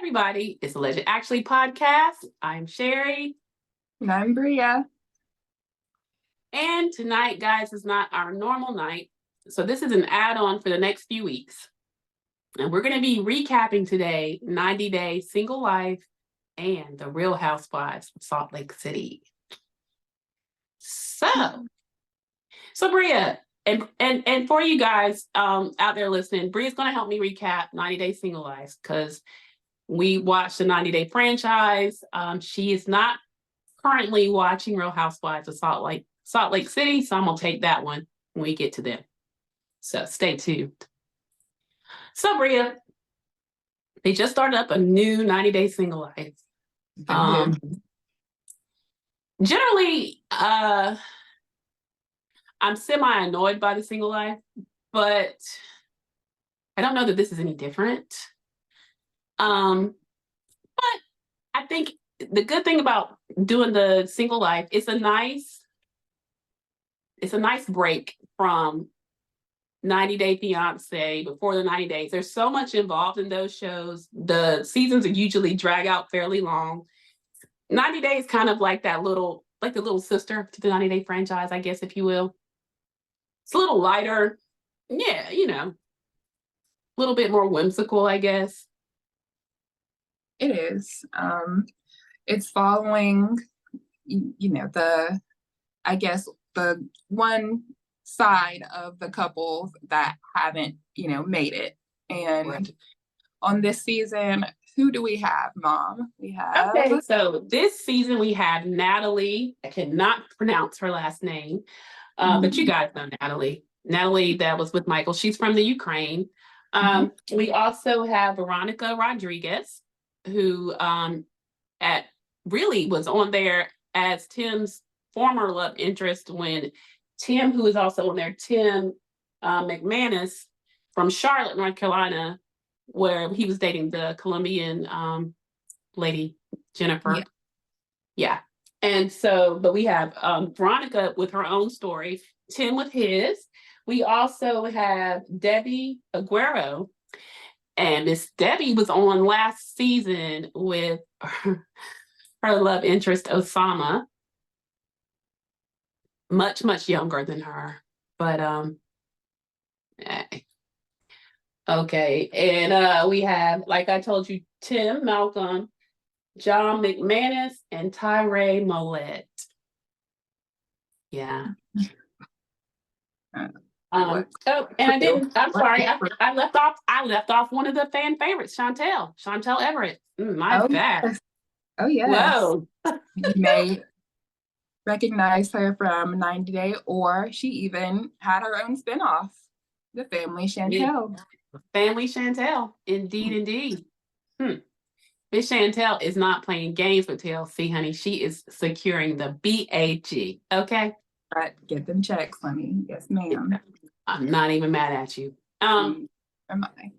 everybody. It's the Legend Actually podcast. I'm Sherry. And I'm Bria. And tonight, guys, is not our normal night. So this is an add-on for the next few weeks. And we're going to be recapping today 90 Day Single Life and the Real Housewives of Salt Lake City. So Bria, and for you guys out there listening, Bria's going to help me recap 90 Day Single Life because we watched the 90 Day franchise. She is not currently watching Real Housewives of Salt Lake City, so I'm going to take that one when we get to them. So stay tuned. So Bria, they just started up a new 90 Day Single Life. Generally, I'm semi-annoyed by the single life, but I don't know that this is any different. But I think the good thing about doing the single life, it's a nice break from 90 Day Fiance, before the 90 days. There's so much involved in those shows. The seasons usually drag out fairly long. 90 Days kind of like the little sister to the 90 Day franchise, I guess, if you will. It's a little lighter. Yeah, a little bit more whimsical, I guess. It is. It's following, the one side of the couples that haven't, made it. And right. On this season, who do we have, Mom? Okay, so this season we have Natalie. I cannot pronounce her last name, but you guys know Natalie. Natalie that was with Michael. She's from the Ukraine. We also have Veronica Rodriguez, who really was on there as Tim's former love interest when Tim, who is also on there, Tim McManus from Charlotte, North Carolina, where he was dating the Colombian lady, Jennifer. Yeah. And so, but we have Veronica with her own story, Tim with his. We also have Debbie Aguero. And Miss Debbie was on last season with her love interest, Osama. Much, much younger than her. But, okay. And we have, like I told you, Tim Malcolm, John McManus, and Tyray Mollett. Yeah. And I'm sorry, I left off one of the fan favorites, Chantel Everett. Bad. Oh, yes. Whoa. You may recognize her from 90 Day, or she even had her own spinoff, The Family Chantel. Family Chantel, indeed. Miss Chantel is not playing games with TLC, honey. She is securing the BAG, okay? Right, get them checks, honey. Yes, ma'am. I'm not even mad at you. Am I?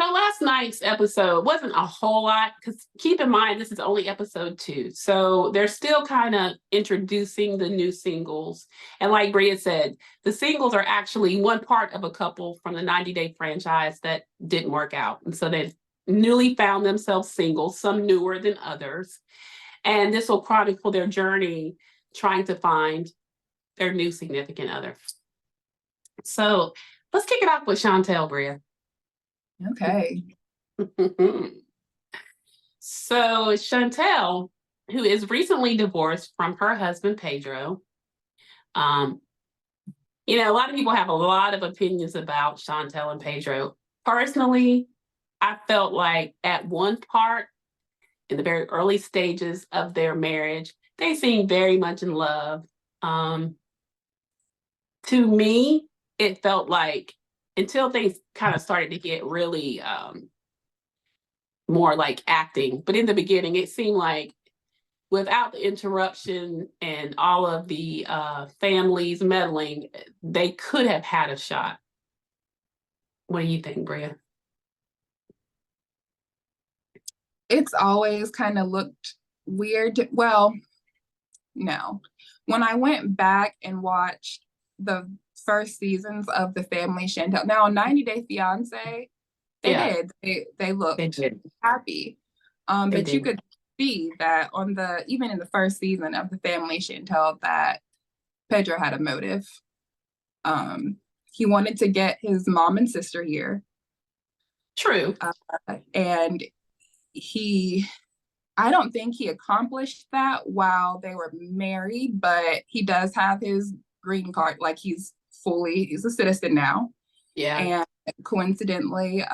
So last night's episode wasn't a whole lot, because keep in mind, this is only episode 2. So they're still kind of introducing the new singles. And like Bria said, the singles are actually one part of a couple from the 90 Day franchise that didn't work out. And so they've newly found themselves single, some newer than others. And this will chronicle their journey trying to find their new significant other. So let's kick it off with Chantel, Bria. Okay. So Chantel, who is recently divorced from her husband, Pedro. A lot of people have a lot of opinions about Chantel and Pedro. Personally, I felt like at one part, in the very early stages of their marriage, they seemed very much in love. To me, it felt like until things kind of started to get really more like acting. But in the beginning, it seemed like without the interruption and all of the families meddling, they could have had a shot. What do you think, Bria? It's always kind of looked weird. Well, no. When I went back and watched the first seasons of The Family Chantel, now 90 Day Fiance, They Yeah, did. They they looked did. happy. They But you did. could see that on the even in the first season of the family, Chantel, that Pedro had a motive. Um, he wanted to get his mom and sister here, True. and he I don't think he accomplished that while they were married, but he does have his green card, like he's a citizen now. Yeah. And coincidentally,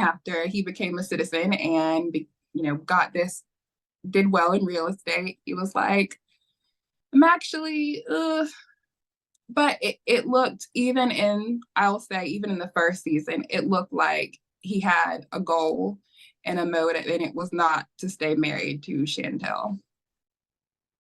after he became a citizen and got this, did well in real estate, he was like, I'm actually but it looked, I'll say, even in the first season, it looked like he had a goal and a motive, and it was not to stay married to Chantel.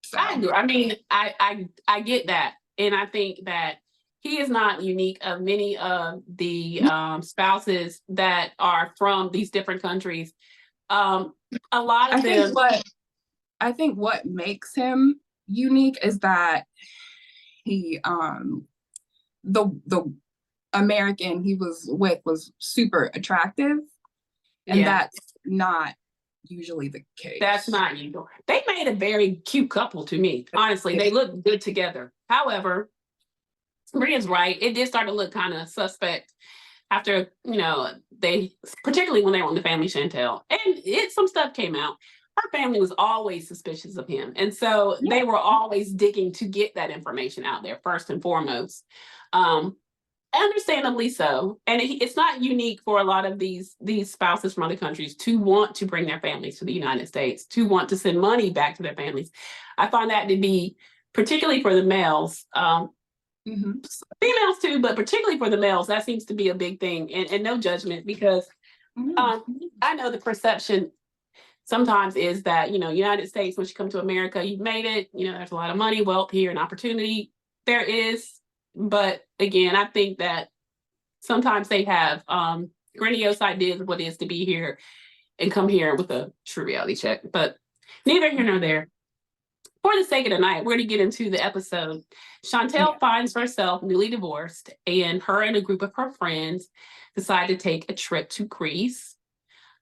So I agree. I mean, I get that, and I think that he is not unique of many of the spouses that are from these different countries. A lot I of think them, what makes him unique is that he the American he was with was super attractive, and yeah, that's not usually the case. that's not you. They made a very cute couple to me. Honestly, they look good together. However, Bria's right. It did start to look kind of suspect after, they, particularly when they were on the family Chantel, and some stuff came out. Her family was always suspicious of him. And so Yeah. they were always digging to get that information out there first and foremost. Understandably so. And it's not unique for a lot of these spouses from other countries to want to bring their families to the United States, to want to send money back to their families. I find that to be, particularly for the males, females too, but particularly for the males, that seems to be a big thing. And no judgment, because I know the perception sometimes is that, United States, once you come to America, you've made it, there's a lot of money, wealth here, and opportunity. There is. But again, I think that sometimes they have grandiose ideas of what it is to be here and come here with a true reality check. But neither here nor there. For the sake of the night, we're going to get into the episode. Chantel finds herself newly divorced, and her and a group of her friends decide to take a trip to Greece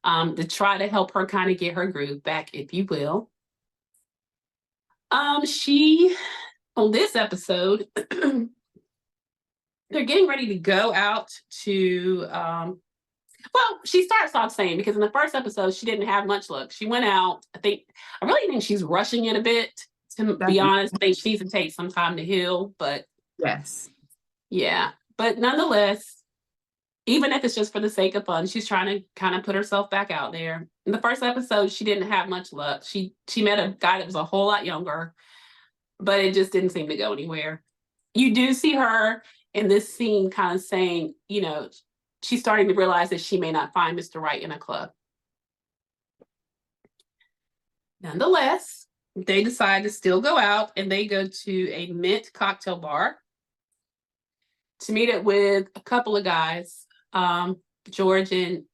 to try to help her kind of get her groove back, if you will. She, on this episode, they're getting ready to go out to, she starts off saying, because in the first episode, she didn't have much luck. She went out, I really think she's rushing it a bit, to be honest. I think she needs to take some time to heal, but yes. Yeah. But nonetheless, even if it's just for the sake of fun, she's trying to kind of put herself back out there. In the first episode, she didn't have much luck. She met a guy that was a whole lot younger, but it just didn't seem to go anywhere. You do see her in this scene kind of saying, she's starting to realize that she may not find Mr. Right in a club. Nonetheless, they decide to still go out, and they go to a mint cocktail bar to meet up with a couple of guys. George and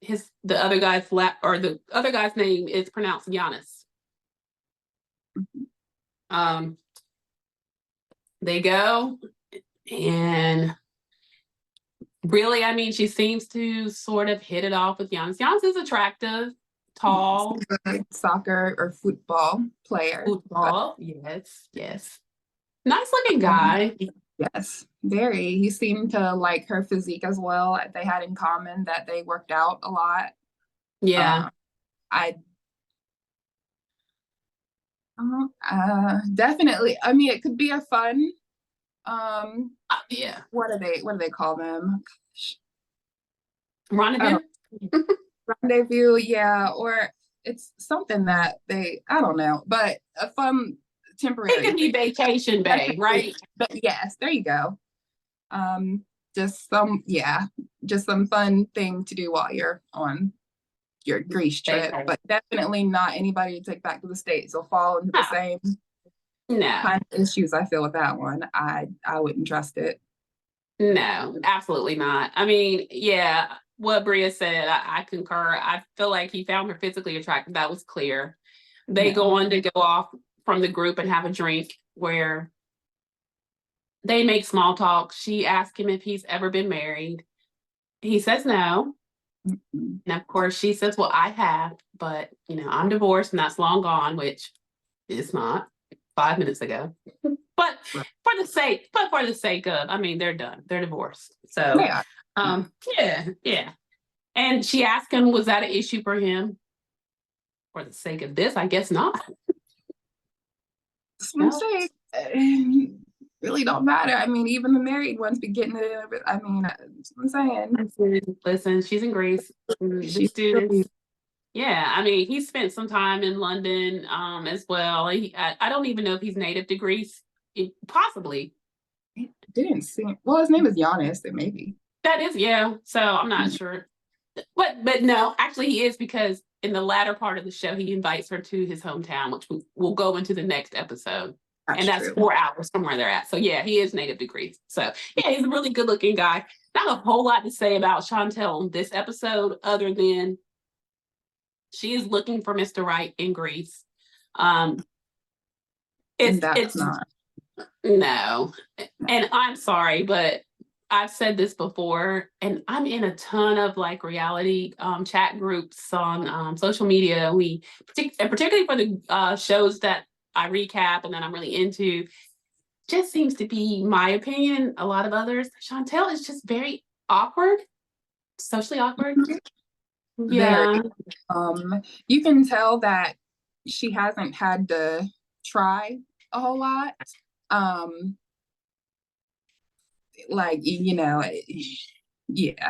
the other guy's name is pronounced Giannis. They go, and really, I mean, she seems to sort of hit it off with Giannis. Giannis is attractive, tall. Soccer or football player. Football, yes. Nice looking guy. Yes, very. He seemed to like her physique as well. They had in common that they worked out a lot. Yeah. Definitely. I mean, it could be a fun. Yeah. What do they call them? Rendezvous. Rendezvous, yeah, or it's something that I don't know, but a fun temporary. It could be vacation bay, right? But yes, there you go. Just some fun thing to do while you're on your Greece trip, but definitely not anybody to take back to the States. They'll fall into the same kind of issues. I feel with that one. I wouldn't trust it. No, absolutely not. I mean, yeah, what Bria said, I concur. I feel like he found her physically attractive. That was clear. They go on to go off from the group and have a drink where they make small talk. She asks him if he's ever been married. He says no. Mm-mm. And of course, she says, "Well, I have, but I'm divorced, and that's long gone," which it's not. 5 minutes ago. But Right. for the sake of, I mean, they're done. They're divorced. So, Yeah. yeah, yeah. And she asked him, was that an issue for him? For the sake of this, I guess not. That's what I'm No. saying. Really don't matter. I mean, even the married ones be getting it. I mean, that's what I'm saying. Listen, she's in Greece. The She's students. really Yeah, I mean, he spent some time in London as well. I don't even know if he's native to Greece. Possibly. it didn't seem well. His name is Giannis, and maybe. That is, yeah. So I'm not sure. But no, actually he is, because in the latter part of the show, he invites her to his hometown, which we'll go into the next episode. That's And that's true. 4 hours from where they're at. So yeah, he is native to Greece. So yeah, he's a really good looking guy. Not a whole lot to say about Chantel in this episode, other than she is looking for Mr. Right in Greece. And that's It's not. no. And I'm sorry, but I've said this before, and I'm in a ton of like reality chat groups on social media. And particularly for the shows that I recap and that I'm really into, just seems to be my opinion. A lot of others, Chantel is just very awkward, socially awkward. Very. Yeah, You can tell that she hasn't had to try a whole lot. Like, yeah,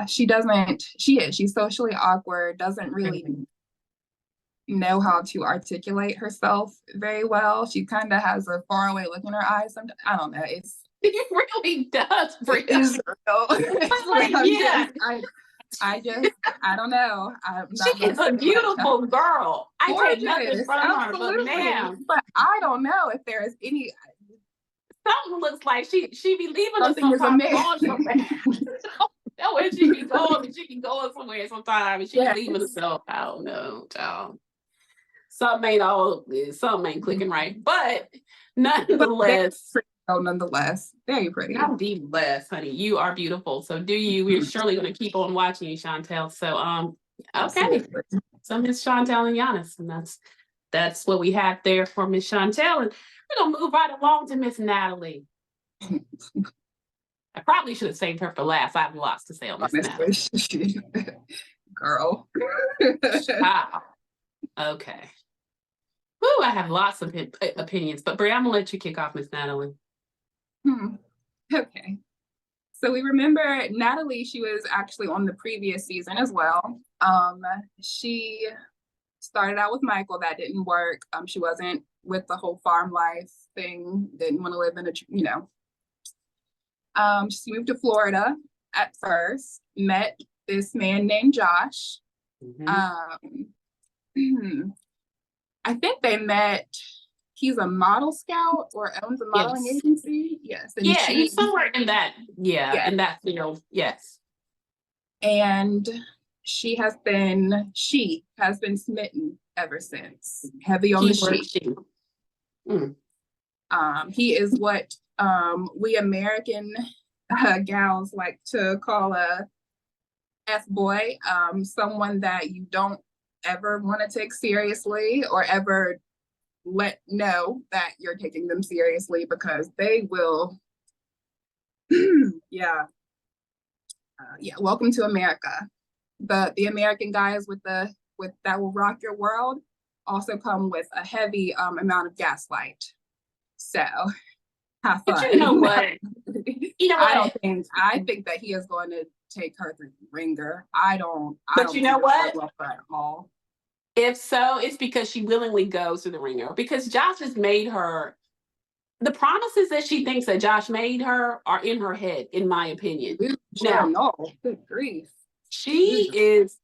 she doesn't, she's socially awkward, doesn't really know how to articulate herself very well. She kind of has a faraway look in her eyes. I don't know. it really does, It Bria. is real. Like, yeah. I don't know. I'm She not gonna is a say much. beautiful girl. I take nothing Gorgeous, from her, but absolutely. man, But I don't know if there is any something looks like she be leaving us something is sometimes, amiss. going somewhere. Know where she be going, but she be going somewhere sometimes, and she Yes. be leaving herself. I don't know, child. Something ain't clicking right, but But nonetheless, nonetheless, very pretty. nonetheless, honey, you are beautiful. So do you? We're surely going to keep on watching you, Chantel. So okay. Absolutely. So Miss Chantel and Giannis, and that's what we have there for Miss Chantel, and we're gonna move right along to Miss Natalie. I probably should have saved her for last. I have lots to say on Miss Natalie. Honestly, girl. Ah, okay. Woo, I have lots of opinions, but Brie, I'm gonna let you kick off, Miss Natalie. Okay. So we remember Natalie, she was actually on the previous season as well. She started out with Michael, that didn't work. She wasn't with the whole farm life thing, didn't want to live in she moved to Florida at first, met this man named Josh. Mm-hmm. I think they met, he's a model scout or owns a modeling Yes. agency. Yes. And Yeah, he's somewhere in that, in that field. Yes. And she has been smitten ever since. Heavy on the Keyword she. she. Mm. He is what we American gals like to call a F-boy, someone that you don't ever want to take seriously or ever let know that you're taking them seriously, because they will. Yeah. Welcome to America. The American guys with that will rock your world also come with a heavy amount of gaslight. So have But fun. you know what? I think that he is going to take her through the ringer. But you know what? At all. If so, it's because she willingly goes through the ringer. Because Josh has made her. The promises that she thinks that Josh made her are in her head, in my opinion. Now, no, good grief. she is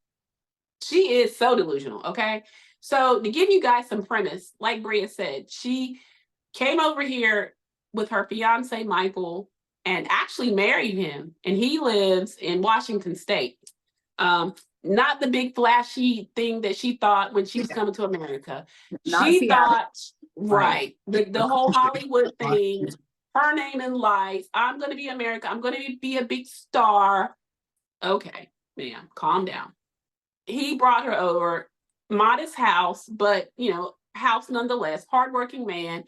so delusional. Okay, so to give you guys some premise, like Bria said, she came over here with her fiance Michael and actually married him, and he lives in Washington State. Not the big flashy thing that she thought when she was coming to America. Not She Seattle. thought, right, the whole Hollywood thing, her name in lights. I'm going to be America. I'm going to be a big star. Okay, ma'am, calm down. he brought her over, modest house, but house nonetheless, hardworking man.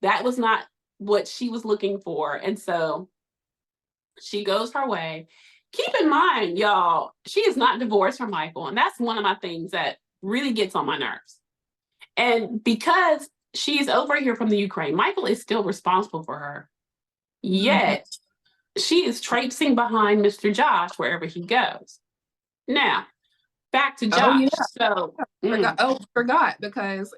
That was not what she was looking for. And so she goes her way. Keep in mind, y'all, she is not divorced from Michael. And that's one of my things that really gets on my nerves. And because she's over here from the Ukraine, Michael is still responsible for her. Yet she is traipsing behind Mr. Josh wherever he goes. Now, back to Josh. Oh, yeah. So, forgot, because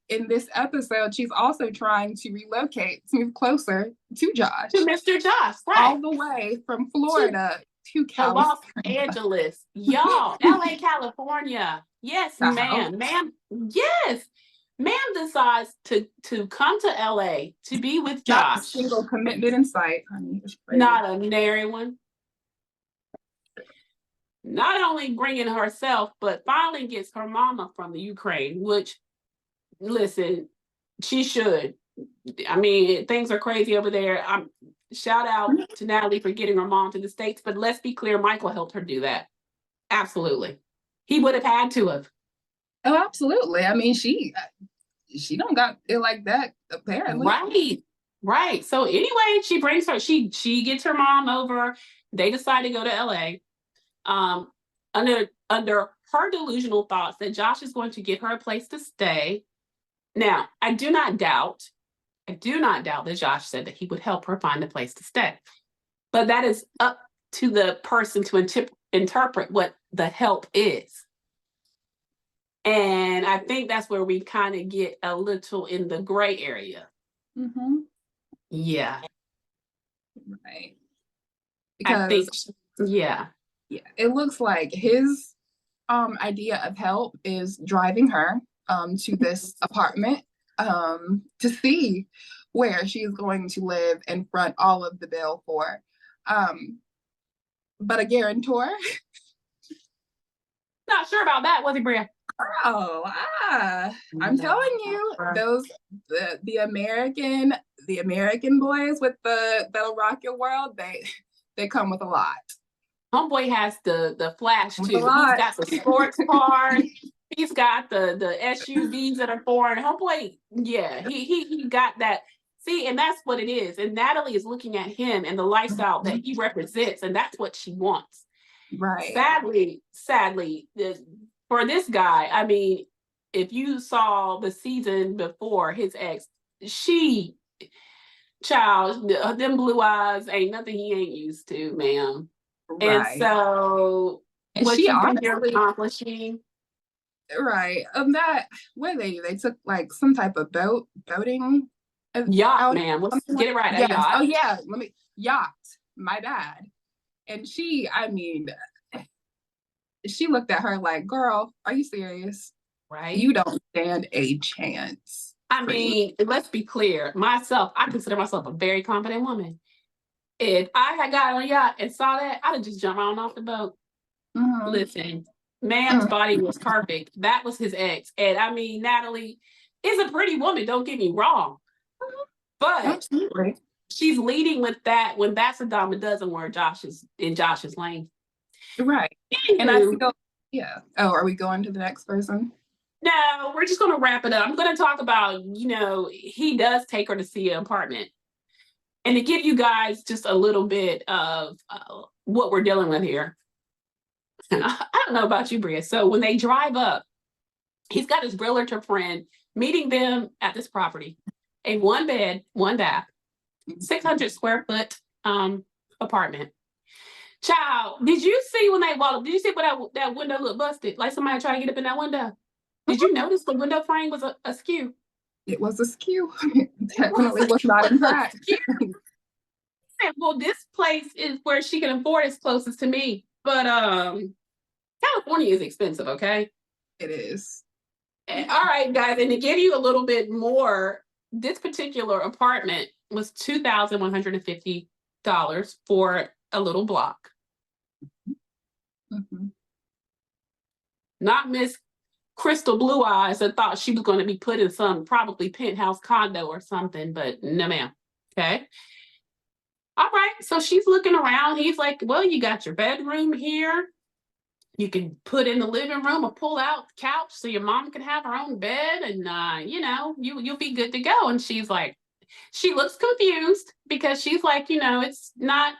in this episode, she's also trying to relocate, to move closer to Josh. To Mr. Josh, right. All the way from Florida to California. Los Angeles. Y'all, LA, California. Yes, ma'am. Ma'am, yes. Ma'am decides to come to LA to be with Josh. Not a single commitment in sight, honey. Not a nary one. Not only bringing herself, but finally gets her mama from the Ukraine, which, listen, she should. I mean, things are crazy over there. Shout out to Natalie for getting her mom to the States, but let's be clear, Michael helped her do that. Absolutely. He would have had to have. Oh, absolutely. I mean, she don't got it like that, apparently. Right. So anyway, she brings her, she gets her mom over. They decide to go to LA. Under her delusional thoughts that Josh is going to get her a place to stay. Now, I do not doubt that Josh said that he would help her find a place to stay. But that is up to the person to interpret what the help is. And I think that's where we kind of get a little in the gray area. Mm-hmm. Yeah. Right. Because, yeah, it looks like his idea of help is driving her to this apartment to see where she is going to live and front all of the bill for. But a guarantor? Not sure about that, was he, Bria? I'm telling you, the American boys with that'll rock your world, they come with a lot. Homeboy has the flash too. He's got the sports cars. He's got the SUVs that are foreign. Homeboy, yeah, he got that. See, and that's what it is. And Natalie is looking at him and the lifestyle that he represents, and that's what she wants. Right. Sadly, for this guy, I mean, if you saw the season before, his ex, them blue eyes ain't nothing he ain't used to, ma'am. Right. And so, what she honestly accomplishing? Right. That where they took like some type of boating yacht, ma'am. Let's get it right. Yes. Yacht. Oh yeah, yacht. My bad. And she looked at her like, girl, are you serious? Right. You don't stand a chance. I mean, let's be clear. Myself, I consider myself a very confident woman. If I had got on a yacht and saw that, I'd have just jumped on off the boat. Mm-hmm. Listen, man's body was perfect. That was his ex. And I mean, Natalie is a pretty woman, don't get me wrong. But absolutely, she's leading with that when that's a dime a dozen where Josh is in Josh's lane. Right. And I feel, yeah. Oh, are we going to the next person? No, we're just going to wrap it up. I'm going to talk about, he does take her to see an apartment. And to give you guys just a little bit of what we're dealing with here. And I don't know about you, Bria. So when they drive up, he's got his realtor friend meeting them at this property. A 1 bed, 1 bath, 600 square foot apartment. Child, did you see when they walked? Did you see when that window looked busted? Like somebody tried to get up in that window. Did you notice the window frame was askew? It was askew. Definitely was not intact. Well, this place is where she can afford it's closest to me. But California is expensive, okay? It is. All right, guys, and to give you a little bit more, this particular apartment was $2,150 for a little block. Mm-hmm. Not Miss Crystal Blue Eyes that thought she was going to be put in some probably penthouse condo or something, but no, ma'am. Okay. All right. So she's looking around. He's like, well, you got your bedroom here. you can put in the living room or pull out the couch so your mom can have her own bed, and you know, you'll be good to go. And she's like, she looks confused because she's like, you know, it's not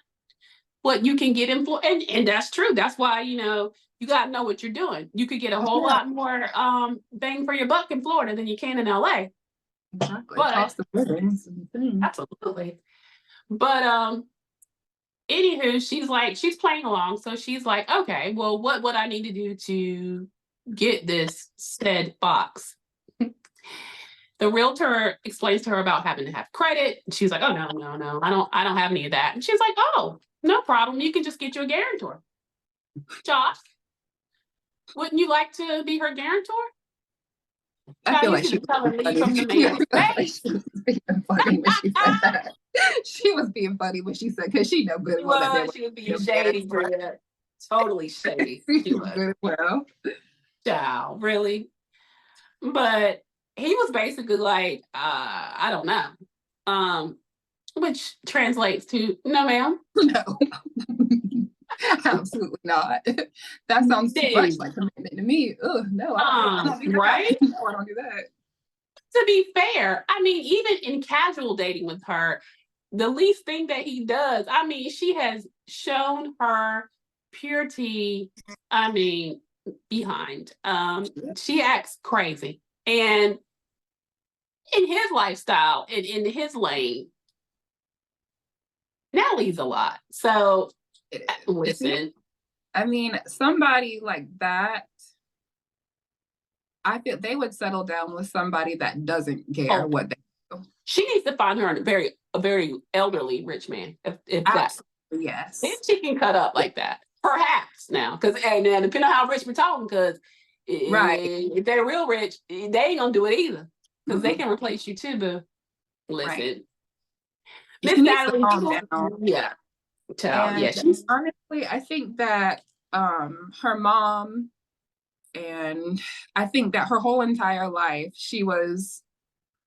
what you can get in for, and that's true. That's why, you know, you got to know what you're doing. You could get a whole lot more bang for your buck in Florida than you can in LA. Exactly. But Cost of living is insane. absolutely. But anywho, she's like, she's playing along. So she's like, okay, well, what would I need to do to get this said box? The realtor explains to her about having to have credit. She's like, oh, no, I don't have any of that. And she's like, oh, no problem. You can just get you a guarantor. Josh, wouldn't you like to be her guarantor? I feel like she was from the man's face. She was being funny when she said that. She was being funny when she said, because she know good and well that She was being shady, Bria. Totally shady. She was good well. Child, really. But he was basically like, I don't know. Which translates to no, ma'am. No. Absolutely not. That sounds too much like commitment to me. Ugh, no, I don't do that. Right? No, I don't do that. To be fair, I mean, even in casual dating with her, the least thing that he does, I mean, she has shown her purity, I mean, behind. She acts crazy. And in his lifestyle and in his lane, Natalie's a lot. So listen. I mean, somebody like that, I feel they would settle down with somebody that doesn't care what they do. She needs to find her a very elderly rich man. If that's yes. Then she can cut up like that. Perhaps now. Because now depending on how rich we're talking, because if they're real rich, they ain't gonna do it either. Because they can replace you too, but listen. Miss Natalie, yeah. She's honestly, I think that her mom, and I think that her whole entire life she was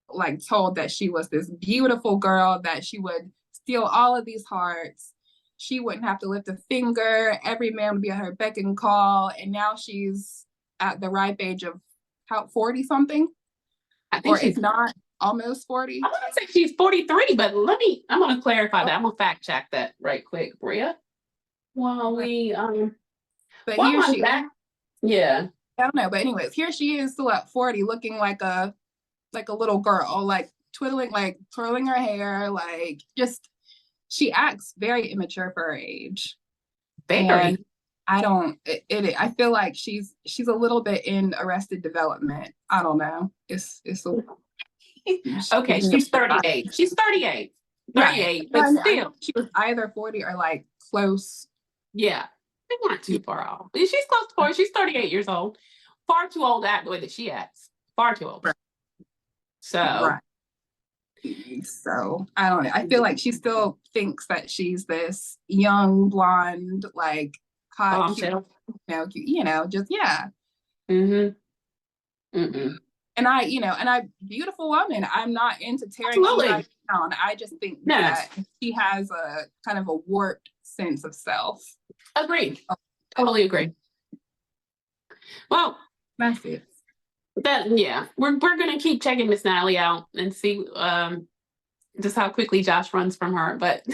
like told that she was this beautiful girl, that she would steal all of these hearts, she wouldn't have to lift a finger, every man would be at her beck and call, and now she's at the ripe age of 40 something, or if not almost 40. I want to say she's 43, but I'm going to clarify that. I'm going to fact check that right quick, Bria. While we, but here she is. Yeah. I don't know, but anyways, here she is still at 40, looking like a little girl, like twirling her hair, like just, she acts very immature for her age. Very. And I feel like she's a little bit in Arrested Development. I don't know. It's okay, she's 38. She's 38. 38, but still. She was either 40 or like close. Yeah, they weren't too far off. She's close to 40. She's 38 years old. Far too old to act the way that she acts. Far too old. Right. So I don't know. I feel like she still thinks that she's this young blonde, like hot, cute, just yeah. And I beautiful woman. I'm not into tearing anybody down. I just think that she has a kind of a warped sense of self. Agreed. Totally agree. Well, that's it. We're gonna keep checking Miss Natalie out and see just how quickly Josh runs from her. But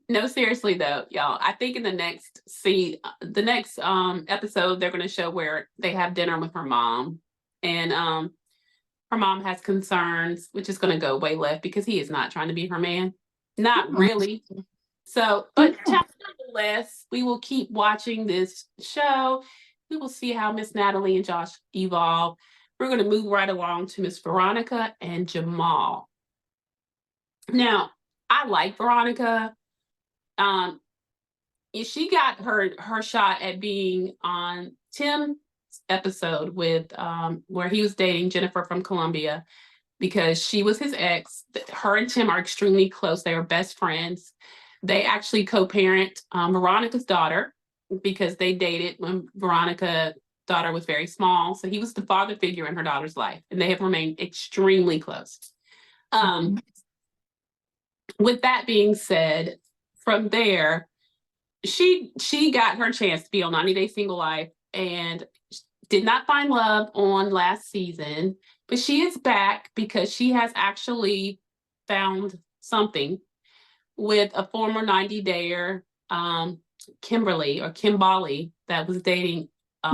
no, seriously though, y'all, I think in the next episode they're gonna show where they have dinner with her mom, and her mom has concerns, which is going to go way left because he is not trying to be her man. Not really. So, but nonetheless, we will keep watching this show. We will see how Miss Natalie and Josh evolve. We're going to move right along to Miss Veronica and Jamal. Now, I like Veronica. She got her shot at being on Tim's episode with where he was dating Jennifer from Colombia, because she was his ex. Her and Tim are extremely close. They are best friends. They actually co-parent Veronica's daughter, because they dated when Veronica's daughter was very small. So he was the father figure in her daughter's life, and they have remained extremely close. With that being said, from there, she got her chance to be on 90 Day Single Life and did not find love on last season, but she is back because she has actually found something with a former 90-dayer, Kimberly or Kimbali, that was dating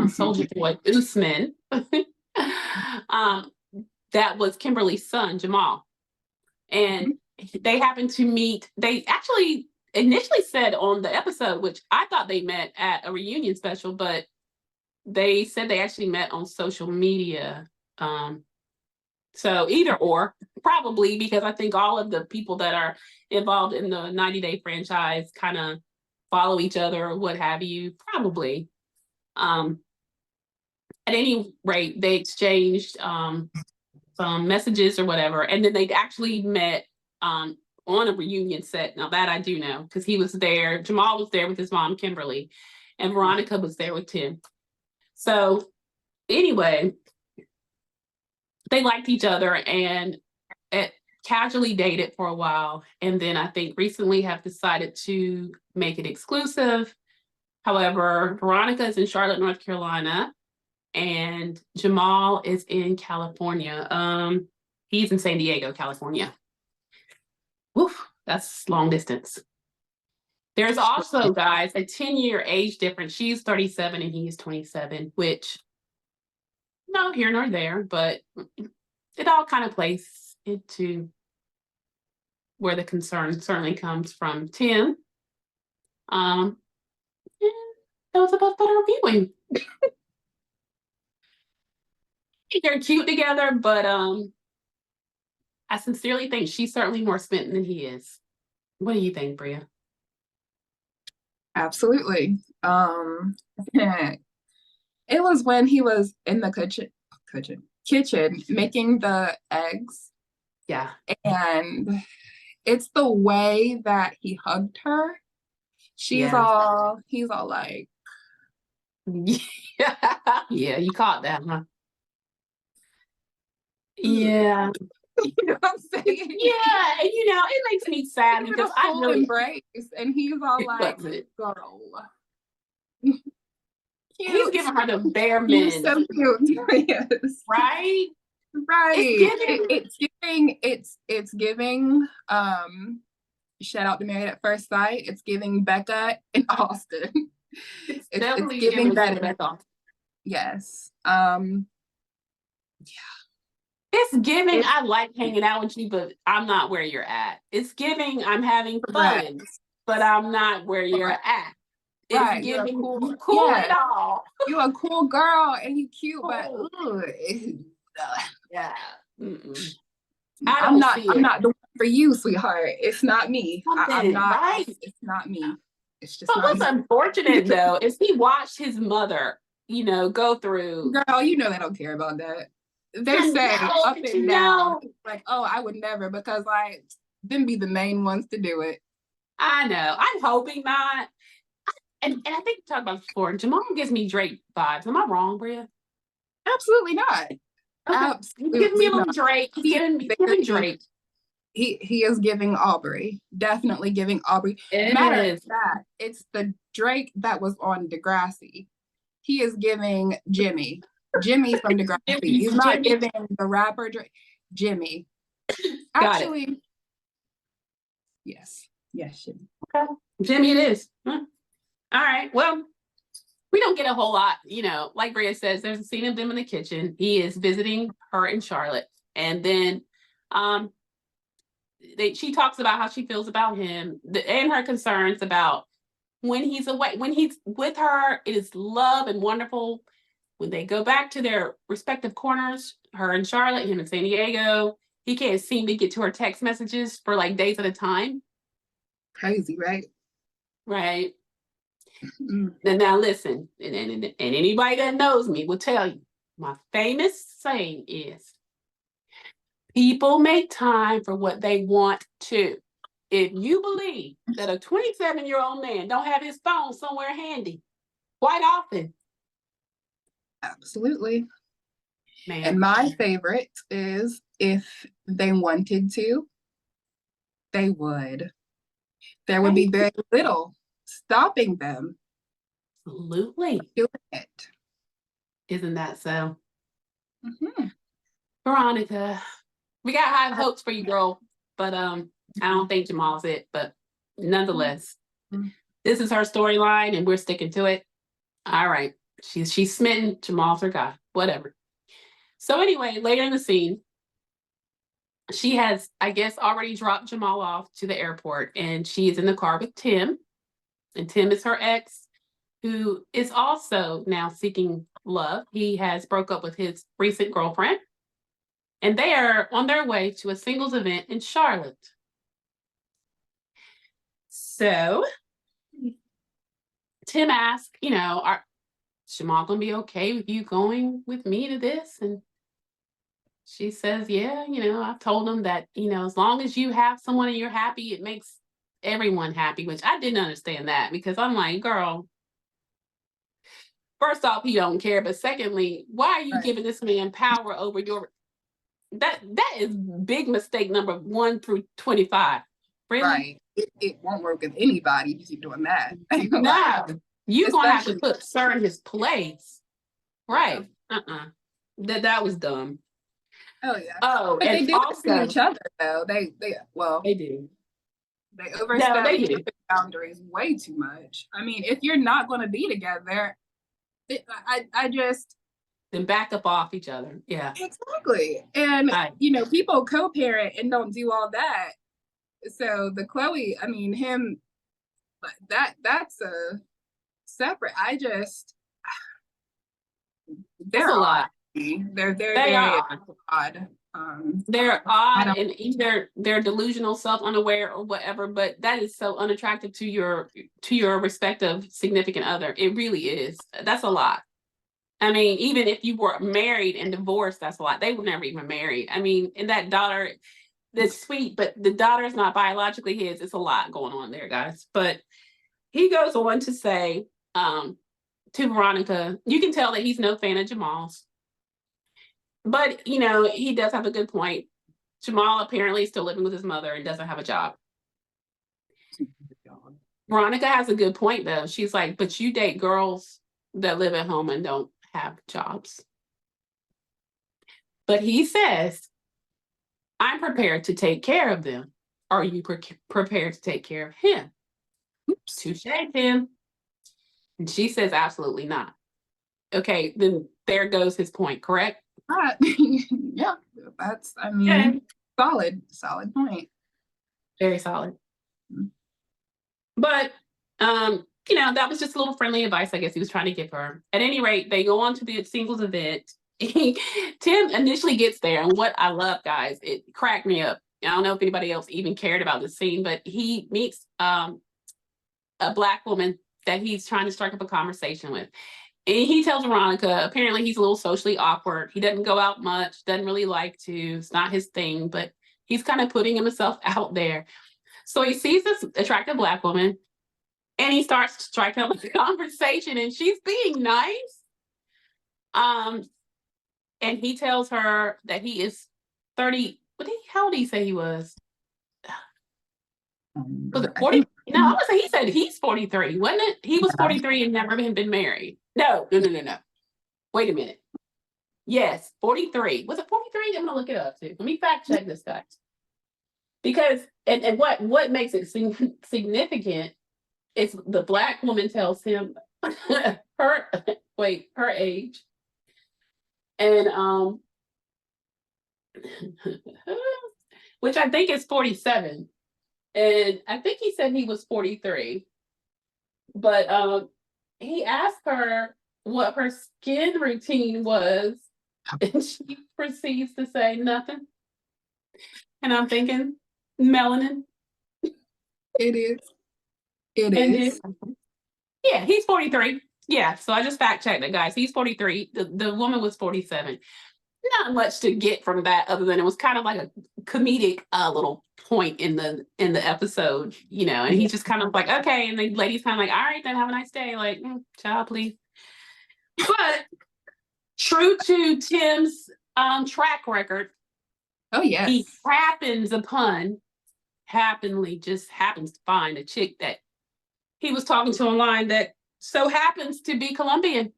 Soldier Boy Usman. That was Kimberly's son, Jamal. And they happened to meet. They actually initially said on the episode, which I thought they met at a reunion special, but they said they actually met on social media. So either or, probably, because I think all of the people that are involved in the 90-day franchise kind of follow each other or what have you, probably. At any rate, they exchanged some messages or whatever, and then they actually met on a reunion set. Now that I do know, because he was there. Jamal was there with his mom, Kimberly, and Veronica was there with Tim. So anyway, they liked each other and casually dated for a while, and then I think recently have decided to make it exclusive. However, Veronica is in Charlotte, North Carolina, and Jamal is in California. He's in San Diego, California. Woof, that's long distance. There's also, guys, a 10-year age difference. She's 37 and he is 27, which no here nor there, but it all kind of plays into where the concern certainly comes from Tim. And that was about better viewing. They're cute together, but I sincerely think she's certainly more smitten than he is. What do you think, Bria? Absolutely. It was when he was in the kitchen making the eggs. Yeah. And it's the way that he hugged her. He's all like, yeah, you caught that, huh? Yeah. You know what I'm saying? Yeah, it makes me sad because I really embrace, and he's all like, girl. He's giving her the bare minimum. He's so cute. Yes. Right? Right. It's giving shout out to Married at First Sight. It's giving Becca in Austin. It's definitely giving that Becca. Yes. It's giving I like hanging out with you, but I'm not where you're at. It's giving I'm having fun, but I'm not where you're at. It's giving cool at all. You're a cool girl and you cute, but yeah. I'm not the one for you, sweetheart. It's not me. I'm not. Right? It's not me. It's just. But what's unfortunate though is he watched his mother, go through. Girl, they don't care about that. They say up and down, like, oh, I would never, because like them be the main ones to do it. I know. I'm hoping not. And I think we talked about this before. Jamal gives me Drake vibes. Am I wrong, Bria? Absolutely not. Okay. Absolutely Give me a little Drake. Giving Drake. He is giving Aubrey. Definitely giving Aubrey. Matter of fact, it's the Drake that was on Degrassi. He is giving Jimmy. Jimmy from Degrassi. He's not giving the rapper Drake. Jimmy. Actually, yes. Yes, Jimmy. Okay. Jimmy it is. All right. Well, we don't get a whole lot, like Bria says, there's a scene of them in the kitchen. He is visiting her in Charlotte. And then she talks about how she feels about him and her concerns about when he's away, when he's with her, it is love and wonderful. When they go back to their respective corners, her in Charlotte, him in San Diego, he can't seem to get to her text messages for like days at a time. Crazy, right? Right. And now listen, and anybody that knows me will tell you, my famous saying is, people make time for what they want to. If you believe that a 27-year-old man don't have his phone somewhere handy, quite often. Absolutely. Man. And my favorite is, if they wanted to, they would. There would be very little stopping them. Absolutely. Doing it. Isn't that so? Mhm. Veronica, we got high hopes for you, girl, but I don't think Jamal's it. But nonetheless, Mhm. this is her storyline, and we're sticking to it. All right, she's smitten. Jamal's her guy. Whatever. So anyway, later in the scene, she has, I guess, already dropped Jamal off to the airport, and she is in the car with Tim, and Tim is her ex, who is also now seeking love. He has broke up with his recent girlfriend, and they are on their way to a singles event in Charlotte. So Tim asked, are Jamal gonna be okay with you going with me to this? And she says, yeah, I've told him that, as long as you have someone and you're happy, it makes everyone happy, which I didn't understand that because I'm like, girl, first off, he don't care. But secondly, why are you Right. giving this man power over your that is big mistake number 1 through 25. Really? Right. It won't work with anybody if you keep doing that. Like, No. You're gonna have to especially, put Sir in his place. yeah. Right. That was dumb. Oh yeah. Oh, But and they do it to also each other though. Well, they do. they No, overstep they each do. other's boundaries way too much. I mean, if you're not going to be together, I just Then back up off each other. Yeah. exactly. And I people co-parent and don't do all that. So the Chloe, I mean, him, that's a separate. that's They're a odd. lot. They're They very are. odd. They're I odd don't. and either they're delusional, self-unaware, or whatever, but that is so unattractive to your respective significant other. It really is. That's a lot. I mean, even if you were married and divorced, that's a lot. They were never even married. I mean, and that daughter, that's sweet, but the daughter is not biologically his. It's a lot going on there, guys. But he goes on to say to Veronica, you can tell that he's no fan of Jamal's. But, he does have a good point. Jamal apparently is still living with his mother and doesn't have a job. Veronica has a good point, though. She's like, but you date girls that live at home and don't have jobs. But he says, I'm prepared to take care of them. Are you prepared to take care of him? Oops. Touche, Tim. And she says, absolutely not. Okay, then there goes his point, correct? Yeah, that's, I mean, solid point. Very solid. But, that was just a little friendly advice, I guess he was trying to give her. At any rate, they go on to the singles event. Tim initially gets there, and what I love, guys, it cracked me up. I don't know if anybody else even cared about this scene, but he meets a Black woman that he's trying to strike up a conversation with. And he tells Veronica, apparently he's a little socially awkward. He doesn't go out much, doesn't really like to. It's not his thing, but he's kind of putting himself out there. So he sees this attractive Black woman and he starts striking up a conversation and she's being nice. And he tells her that he is 30. How old did he say he was? Was it 40? No, I was say he said he's 43, wasn't it? He was 43 and never been married. No. Wait a minute. Yes, 43. Was it 43? I'm gonna look it up too. Let me fact check this guy. Because and what makes it significant is the Black woman tells him her age. And which I think is 47. And I think he said he was 43. But he asked her what her skin routine was, and she proceeds to say nothing. And I'm thinking, melanin. It is. And yeah, he's 43. Yeah, so I just fact checked it, guys. He's 43. The woman was 47. Not much to get from that other than it was kind of like a comedic little point in the episode, and he's just kind of like, okay, and the lady's kind of like, all right, then have a nice day, like, child, please. But true to Tim's track record, Oh yes. he just happens to find a chick that he was talking to online that so happens to be Colombian.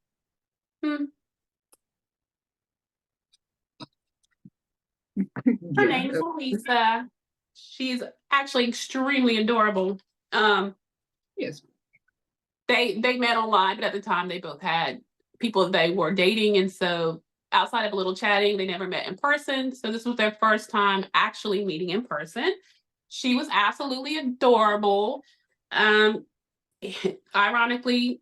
Her Yeah. name is Lisa. She's actually extremely adorable. Yes. They met online, but at the time they both had people they were dating, and so outside of a little chatting, they never met in person. So this was their first time actually meeting in person. She was absolutely adorable. Um, Ironically,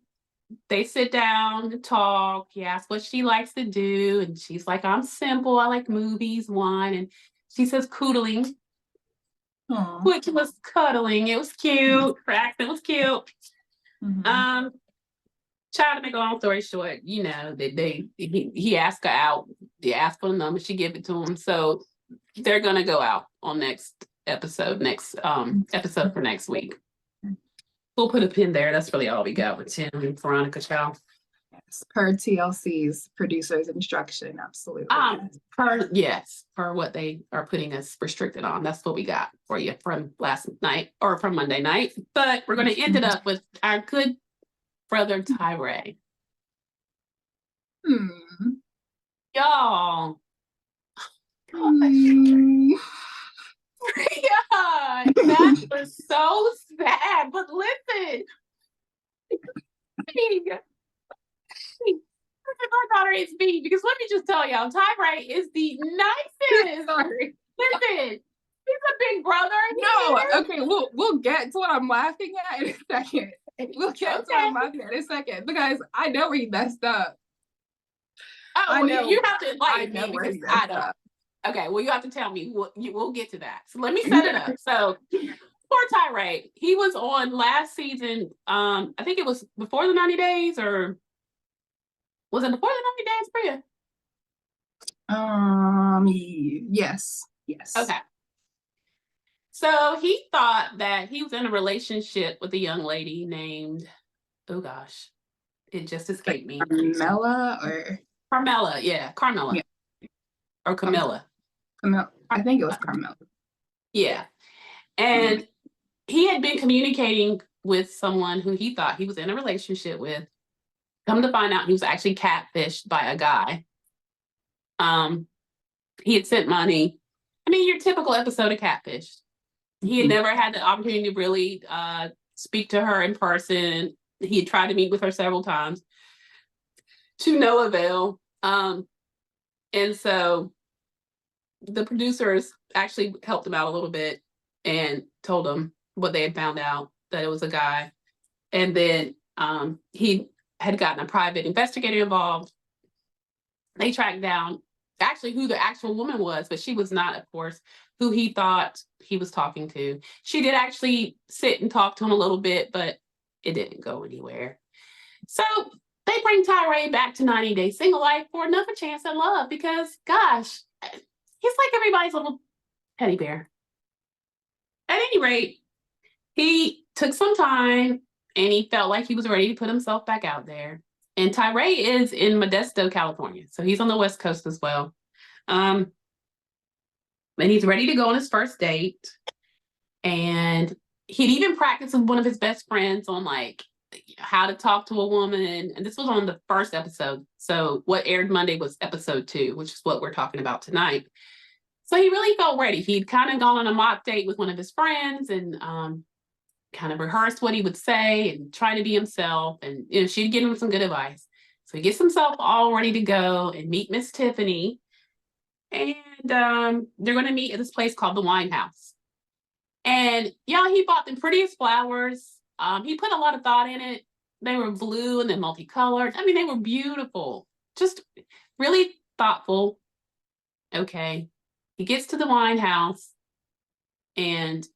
they sit down to talk. He asks what she likes to do, and she's like, "I'm simple. I like movies, wine," and she says "coodling," Aw. which was cuddling. It was cute. Her accent was cute. Mhm. Um, Trying to make a long story short, you know, he asked her out. He asked for the number, she gave it to him. So they're gonna go out on next episode for next week. We'll put a pin there. That's really all we got with Tim and Veronica Child. Yes. Per TLC's producer's instruction, absolutely. Per what they are putting us restricted on. That's what we got for you from last night or from Monday night. But we're gonna end it up with our good brother Tyray. Hmm. Y'all. Hmm. Yeah, that was so sad. But listen, our daughter is me because let me just tell y'all, Tyray is the nicest. Sorry. Listen, he's a big brother. No, okay, we'll get to what I'm laughing at in a second. We'll get to what I'm laughing at in a second because I know where he messed up. Oh, well, you have to enlighten me where because he I messed don't. up. Okay, well, you have to tell me. We'll get to that. So let me set it up. So poor Tyray, he was on last season. I think it was before the 90 days, or was it before the 90 days, Priya? Yes. Okay. So he thought that he was in a relationship with a young lady named, oh gosh, it just escaped me. Carmela or Carmela, yeah, Carmela. Yeah. Or Camilla. Camilla. I think it was Carmela. Yeah. And he had been communicating with someone who he thought he was in a relationship with. Come to find out, he was actually catfished by a guy. He had sent money. I mean, your typical episode of Catfish. He had never had the opportunity to really speak to her in person. He had tried to meet with her several times to no avail. And so the producers actually helped him out a little bit and told him what they had found out, that it was a guy. And then he had gotten a private investigator involved. They tracked down actually who the actual woman was, but she was not, of course, who he thought he was talking to. She did actually sit and talk to him a little bit, but it didn't go anywhere. So they bring Tyray back to 90 Day Single Life for another chance at love because, gosh, he's like everybody's little teddy bear. At any rate, he took some time and he felt like he was ready to put himself back out there. And Tyray is in Modesto, California. So he's on the West Coast as well. And he's ready to go on his first date. And he'd even practiced with one of his best friends on like how to talk to a woman. And this was on the first episode. So what aired Monday was episode 2, which is what we're talking about tonight. So he really felt ready. He'd kind of gone on a mock date with one of his friends and kind of rehearsed what he would say and try to be himself. And she'd give him some good advice. So he gets himself all ready to go and meet Miss Tiffany. And they're going to meet at this place called the Wine House. And y'all, he bought the prettiest flowers. He put a lot of thought in it. They were blue and then multicolored. I mean, they were beautiful. Just really thoughtful. Okay. He gets to the wine house and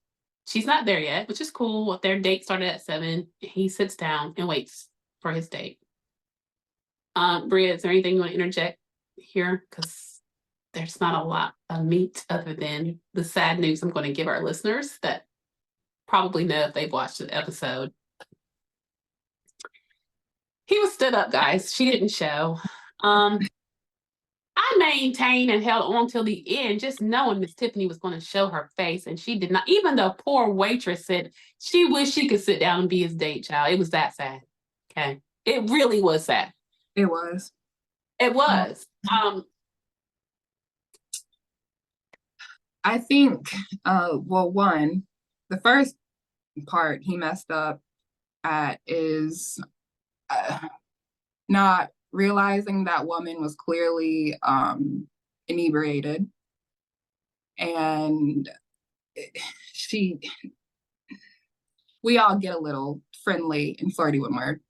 she's not there yet, which is cool. Their date started at 7. He sits down and waits for his date. Bria, is there anything you want to interject here? Because there's not a lot of meat other than the sad news I'm going to give our listeners that probably know if they've watched the episode. He was stood up, guys. She didn't show. I maintained and held on till the end, just knowing Miss Tiffany was going to show her face, and she did not. Even the poor waitress said she wished she could sit down and be his date, child. It was that sad. Okay, it really was sad. It was. It was. I think, well, one, the first part he messed up at is not realizing that woman was clearly inebriated, and she we all get a little friendly and flirty when we're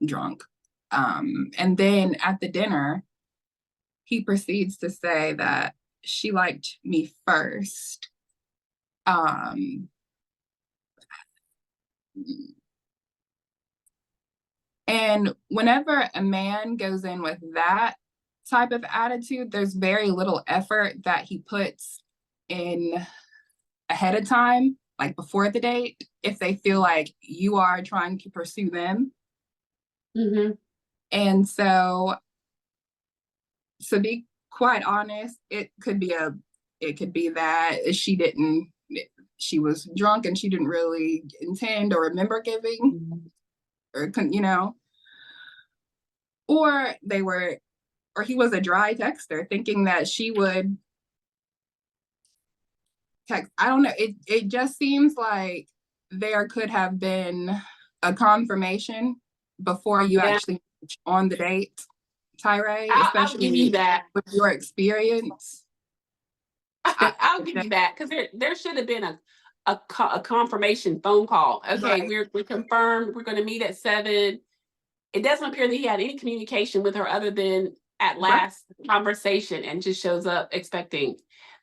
drunk. And then at the dinner, he proceeds to say that she liked me first. Um, and whenever a man goes in with that type of attitude, there's very little effort that he puts in ahead of time, like before the date, if they feel like you are trying to pursue them. Mm-hmm. And so, to be quite honest, it could be that she was drunk and she didn't really intend or remember giving, or or or he was a dry texter thinking that she would text. I don't know. It just seems like there could have been a confirmation before you Yeah, actually on the date, Tyray, I'll give you especially that. with your experience. I'll give you that because there should have been a confirmation phone call. Okay, Right. we're confirmed. We're going to meet at 7. It doesn't appear that he had any communication with her other than at Right. last conversation, and just shows up expecting.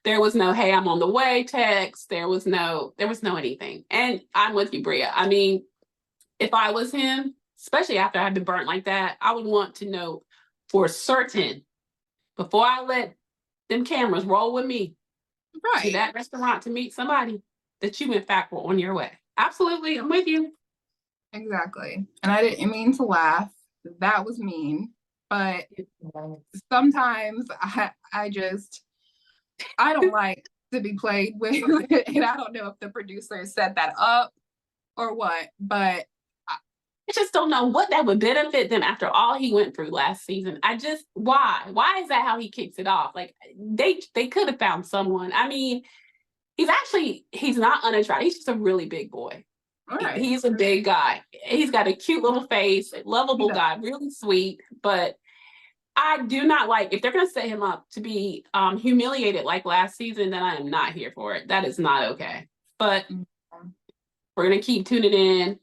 There was no "Hey, I'm on the way" text. There was no anything. And I'm with you, Bria. I mean, if I was him, especially after I've been burnt like that, I would want to know for certain before I let them cameras roll with me to Right. that restaurant to meet somebody that you in fact were on your way. Absolutely, I'm with you. Exactly. And I didn't mean to laugh. That was mean. But sometimes I don't like to be played with. And I don't know if the producer set that up or what, but I just don't know what that would benefit them after all he went through last season. Why is that how he kicks it off? Like they could have found someone. I mean, he's not unattractive. He's just a really big boy. all right. He's a big guy. He's got a cute little face, a lovable He does. guy, really sweet. But I do not like, if they're going to set him up to be humiliated like last season, then I am not here for it. That is not okay. But we're going to keep tuning in.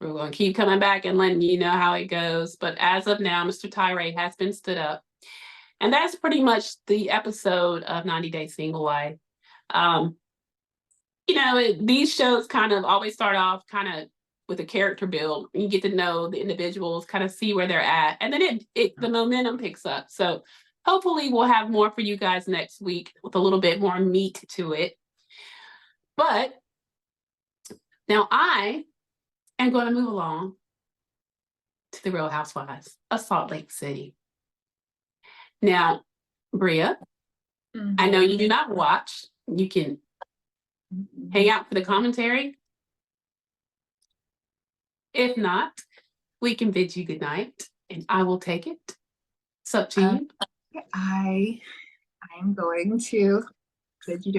We're going to keep coming back and letting you know how it goes. But as of now, Mr. Tyray has been stood up. And that's pretty much the episode of 90 Day Single Life. These shows kind of always start off kind of with a character build. You get to know the individuals, kind of see where they're at, and then the momentum picks up. So hopefully we'll have more for you guys next week with a little bit more meat to it. But now I am going to move along to the Real Housewives of Salt Lake City. Now, Bria, I know you do not watch. You can hang out for the commentary. If not, we can bid you good night, and I will take it. It's up to you.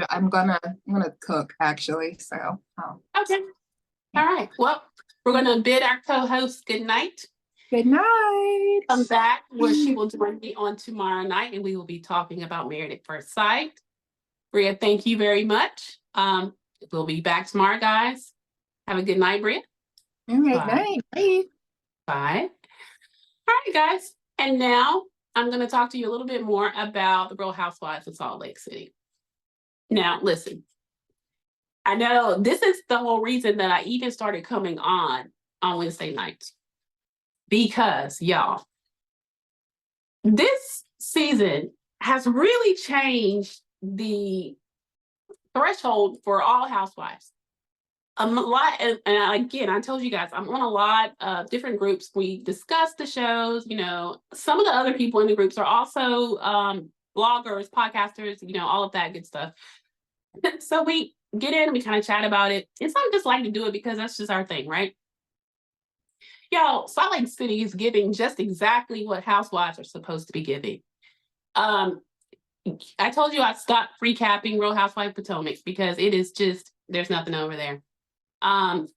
I'm going to I'm gonna cook actually. So Okay. All right. Well, we're gonna bid our co-host good night. good night. Come back where she will join me on tomorrow night, and we will be talking about Married at First Sight. Bria, thank you very much. We'll be back tomorrow, guys. Have a good night, Bria. All right, night. Bye. Bye. All right, guys. And now I'm going to talk to you a little bit more about the Real Housewives of Salt Lake City. Now, listen, I know this is the whole reason that I even started coming on Wednesday nights. Because, y'all, this season has really changed the threshold for all housewives. A lot, and again, I told you guys, I'm on a lot of different groups. We discuss the shows. Some of the other people in the groups are also bloggers, podcasters, all of that good stuff. So we get in, we kind of chat about it. And some just like to do it because that's just our thing, right? Y'all, Salt Lake City is giving just exactly what housewives are supposed to be giving. I told you I stopped recapping Real Housewives of Potomac because it is just, there's nothing over there. And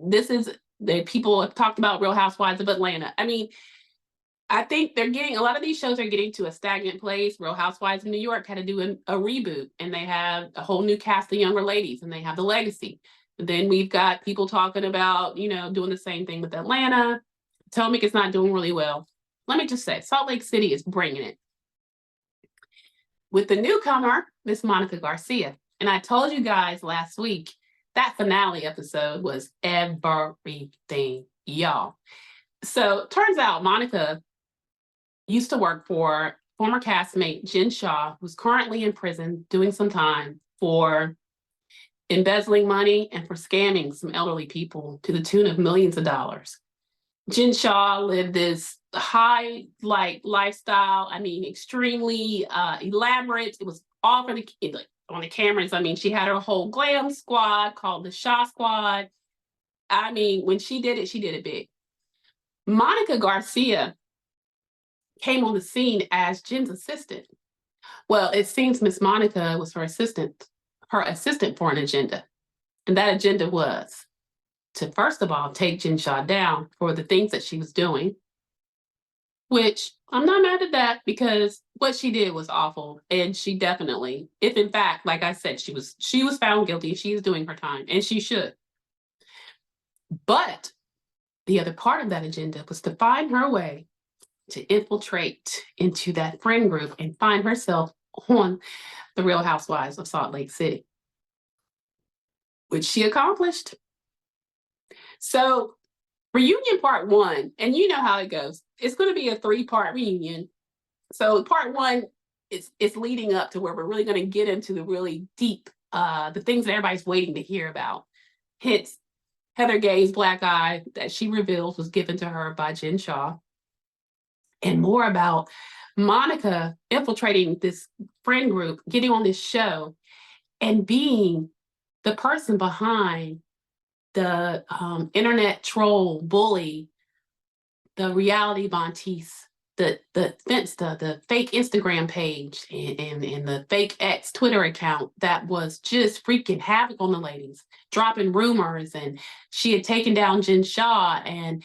this is the people have talked about Real Housewives of Atlanta. I mean, I think they're getting, a lot of these shows are getting to a stagnant place. Real Housewives of New York had to do a reboot, and they have a whole new cast of younger ladies, and they have the legacy. Then we've got people talking about, doing the same thing with Atlanta. Potomac is not doing really well. Let me just say, Salt Lake City is bringing it. With the newcomer, Miss Monica Garcia. And I told you guys last week, that finale episode was everything, y'all. So turns out Monica used to work for former castmate Jen Shaw, who's currently in prison doing some time for embezzling money and for scamming some elderly people to the tune of millions of dollars. Jen Shaw lived this high lifestyle. I mean, extremely elaborate. It was all for on the cameras. I mean, she had her whole glam squad called the Shaw Squad. I mean, when she did it big. Monica Garcia came on the scene as Jen's assistant. Well, it seems Miss Monica was her assistant for an agenda. And that agenda was to, first of all, take Jen Shaw down for the things that she was doing, which I'm not mad at that because what she did was awful. And she definitely, if in fact, like I said, she was found guilty, she's doing her time, and she should. But the other part of that agenda was to find her way to infiltrate into that friend group and find herself on the Real Housewives of Salt Lake City, which she accomplished. So reunion part 1, and you know how it goes. It's going to be a 3-part reunion. So part 1 is leading up to where we're really going to get into the really deep, the things that everybody's waiting to hear about. Hence, Heather Gay's black eye that she reveals was given to her by Jen Shaw. And more about Monica infiltrating this friend group, getting on this show, and being the person behind the internet troll bully, the reality Bontis, the Finsta, the fake Instagram page, and the fake X Twitter account that was just freaking havoc on the ladies, dropping rumors. And she had taken down Jen Shaw and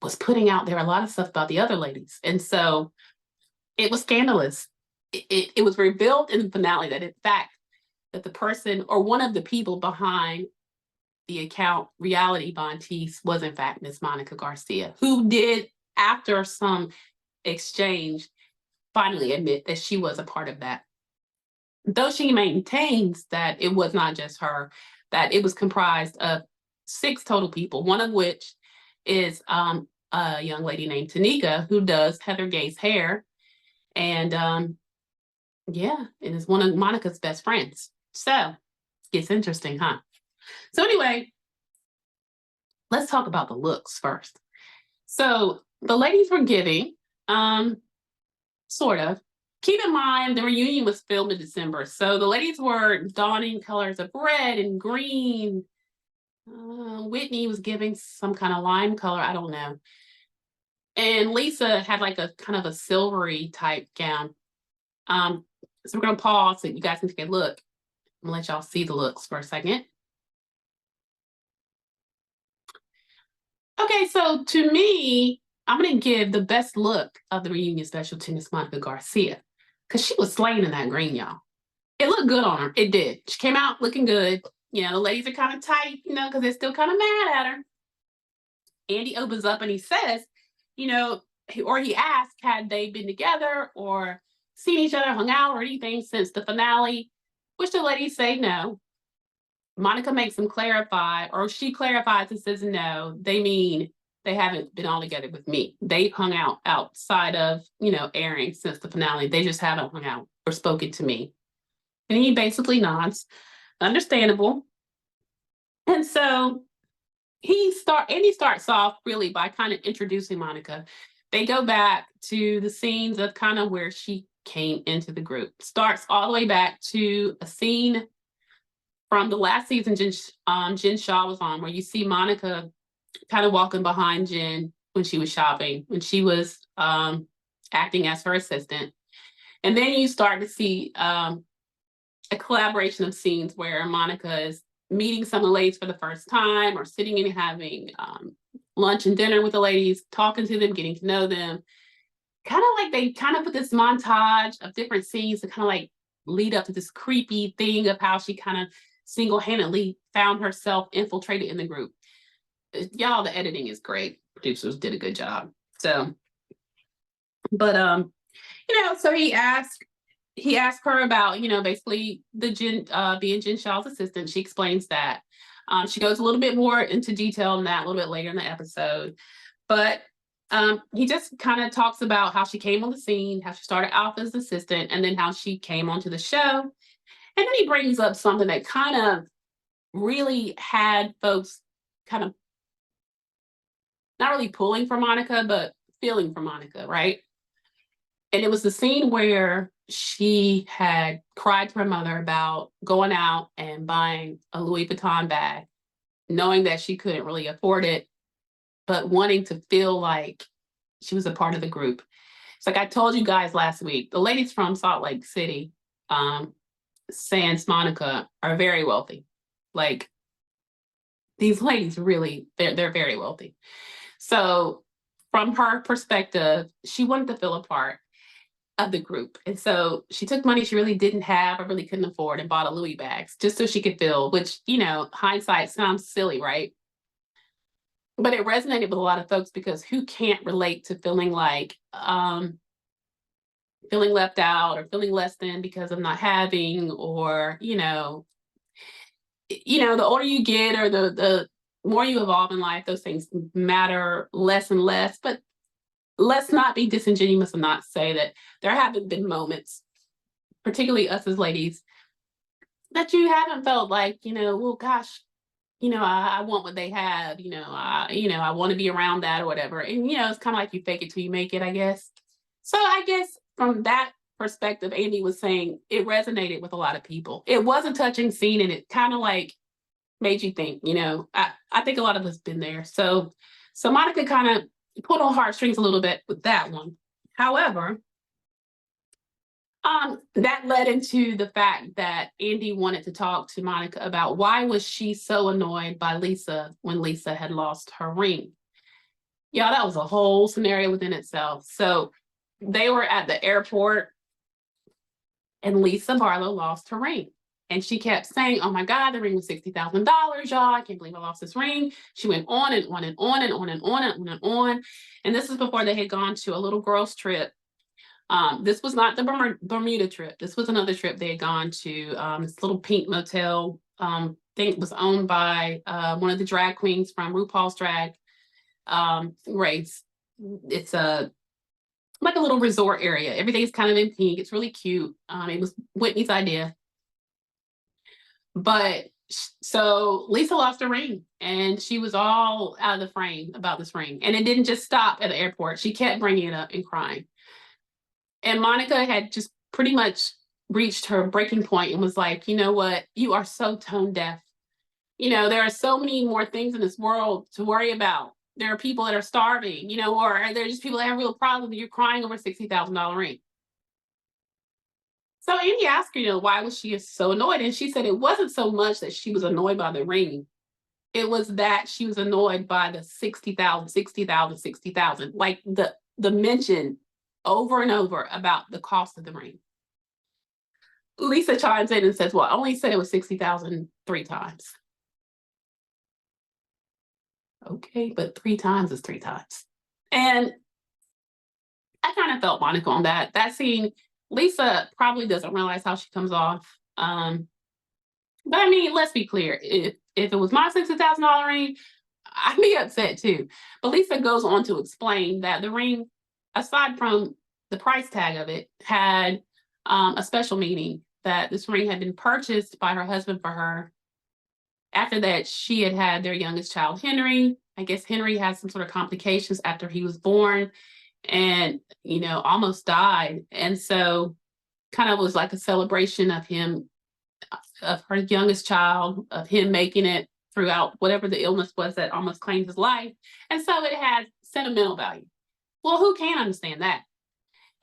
was putting out there a lot of stuff about the other ladies. And so it was scandalous. It was revealed in the finale that, in fact, that the person or one of the people behind the account Reality Bontis was, in fact, Miss Monica Garcia, who did, after some exchange, finally admit that she was a part of that. Though she maintains that it was not just her, that it was comprised of 6 total people, one of which is a young lady named Tanika, who does Heather Gay's hair. And yeah, it is one of Monica's best friends. So it's interesting, huh? So anyway, let's talk about the looks first. So the ladies were giving, sort of. Keep in mind, the reunion was filmed in December. So the ladies were donning colors of red and green. Whitney was giving some kind of lime color, I don't know. And Lisa had like a kind of a silvery type gown. So we're gonna pause so you guys can take a look. I'm gonna let y'all see the looks for a second. Okay, so to me, I'm gonna give the best look of the reunion special to Miss Monica Garcia, because she was slaying in that green, y'all. It looked good on her. It did. She came out looking good. The ladies are kind of tight, because they're still kind of mad at her. Andy opens up and he says, or he asked, had they been together or seen each other, hung out, or anything since the finale, which the ladies say no. Monica makes them clarify, or she clarifies and says no, they mean they haven't been all together with me. They've hung out outside of, airing since the finale. They just haven't hung out or spoken to me. And he basically nods. Understandable. And so Andy starts off really by kind of introducing Monica. They go back to the scenes of kind of where she came into the group. Starts all the way back to a scene from the last season Jen Shaw was on, where you see Monica kind of walking behind Jen when she was shopping, when she was acting as her assistant. And then you start to see a collaboration of scenes where Monica is meeting some of the ladies for the first time, or sitting and having lunch and dinner with the ladies, talking to them, getting to know them. Kind of like they kind of put this montage of different scenes to kind of like lead up to this creepy thing of how she kind of single-handedly found herself infiltrated in the group. Y'all, the editing is great. Producers did a good job. So, but so he asked her about, basically being Jen Shaw's assistant. She explains that. She goes a little bit more into detail on that a little bit later in the episode. But he just kind of talks about how she came on the scene, how she started out as assistant, and then how she came onto the show. And then he brings up something that kind of really had folks kind of not really pulling for Monica, but feeling for Monica, right? And it was the scene where she had cried to her mother about going out and buying a Louis Vuitton bag, knowing that she couldn't really afford it, but wanting to feel like she was a part of the group. It's like I told you guys last week, the ladies from Salt Lake City, sans Monica, are very wealthy. Like, these ladies really, they're very wealthy. So from her perspective, she wanted to feel a part of the group. And so she took money she really didn't have or really couldn't afford and bought a Louis bags just so she could feel, which, hindsight sounds silly, right? But it resonated with a lot of folks, because who can't relate to feeling like feeling left out or feeling less than because of not having, or the older you get, or the more you evolve in life, those things matter less and less. But let's not be disingenuous and not say that there haven't been moments, particularly us as ladies, that you haven't felt like, well, gosh, I want what they have, I want to be around that or whatever. And, it's kind of like you fake it till you make it, I guess. So I guess from that perspective, Andy was saying it resonated with a lot of people. It was a touching scene, and it kind of like made you think, I think a lot of us been there. So Monica kind of pulled on heartstrings a little bit with that one. However, that led into the fact that Andy wanted to talk to Monica about why was she so annoyed by Lisa when Lisa had lost her ring. Yeah, that was a whole scenario within itself. So they were at the airport, and Lisa Barlow lost her ring. And she kept saying, oh my God, the ring was $60,000, y'all. I can't believe I lost this ring. She went on and on and on and on and on and on and on. And this is before they had gone to a little girls' trip. This was not the Bermuda trip. This was another trip they had gone to, this little pink motel. I think it was owned by one of the drag queens from RuPaul's Drag Race. It's like a little resort area. Everything's kind of in pink. It's really cute. It was Whitney's idea. But so Lisa lost her ring, and she was all out of the frame about this ring. And it didn't just stop at the airport. She kept bringing it up and crying. And Monica had just pretty much reached her breaking point and was like, you know what? You are so tone deaf. There are so many more things in this world to worry about. There are people that are starving, or there are just people that have real problems. You're crying over a $60,000 ring. So Andy asked her, why was she so annoyed? And she said it wasn't so much that she was annoyed by the ring. It was that she was annoyed by the 60,000, 60,000, 60,000. Like the mention over and over about the cost of the ring. Lisa chimes in and says, well, I only said it was 60,000 3 times. Okay, but 3 times is 3 times. And I kind of felt Monica on that. That scene, Lisa probably doesn't realize how she comes off. But I mean, let's be clear. If it was my $60,000 ring, I'd be upset too. But Lisa goes on to explain that the ring, aside from the price tag of it, had a special meaning, that this ring had been purchased by her husband for her. After that, she had had their youngest child, Henry. I guess Henry had some sort of complications after he was born, and, almost died. And so kind of was like a celebration of him, of her youngest child, of him making it throughout whatever the illness was that almost claimed his life. And so it had sentimental value. Well, who can't understand that?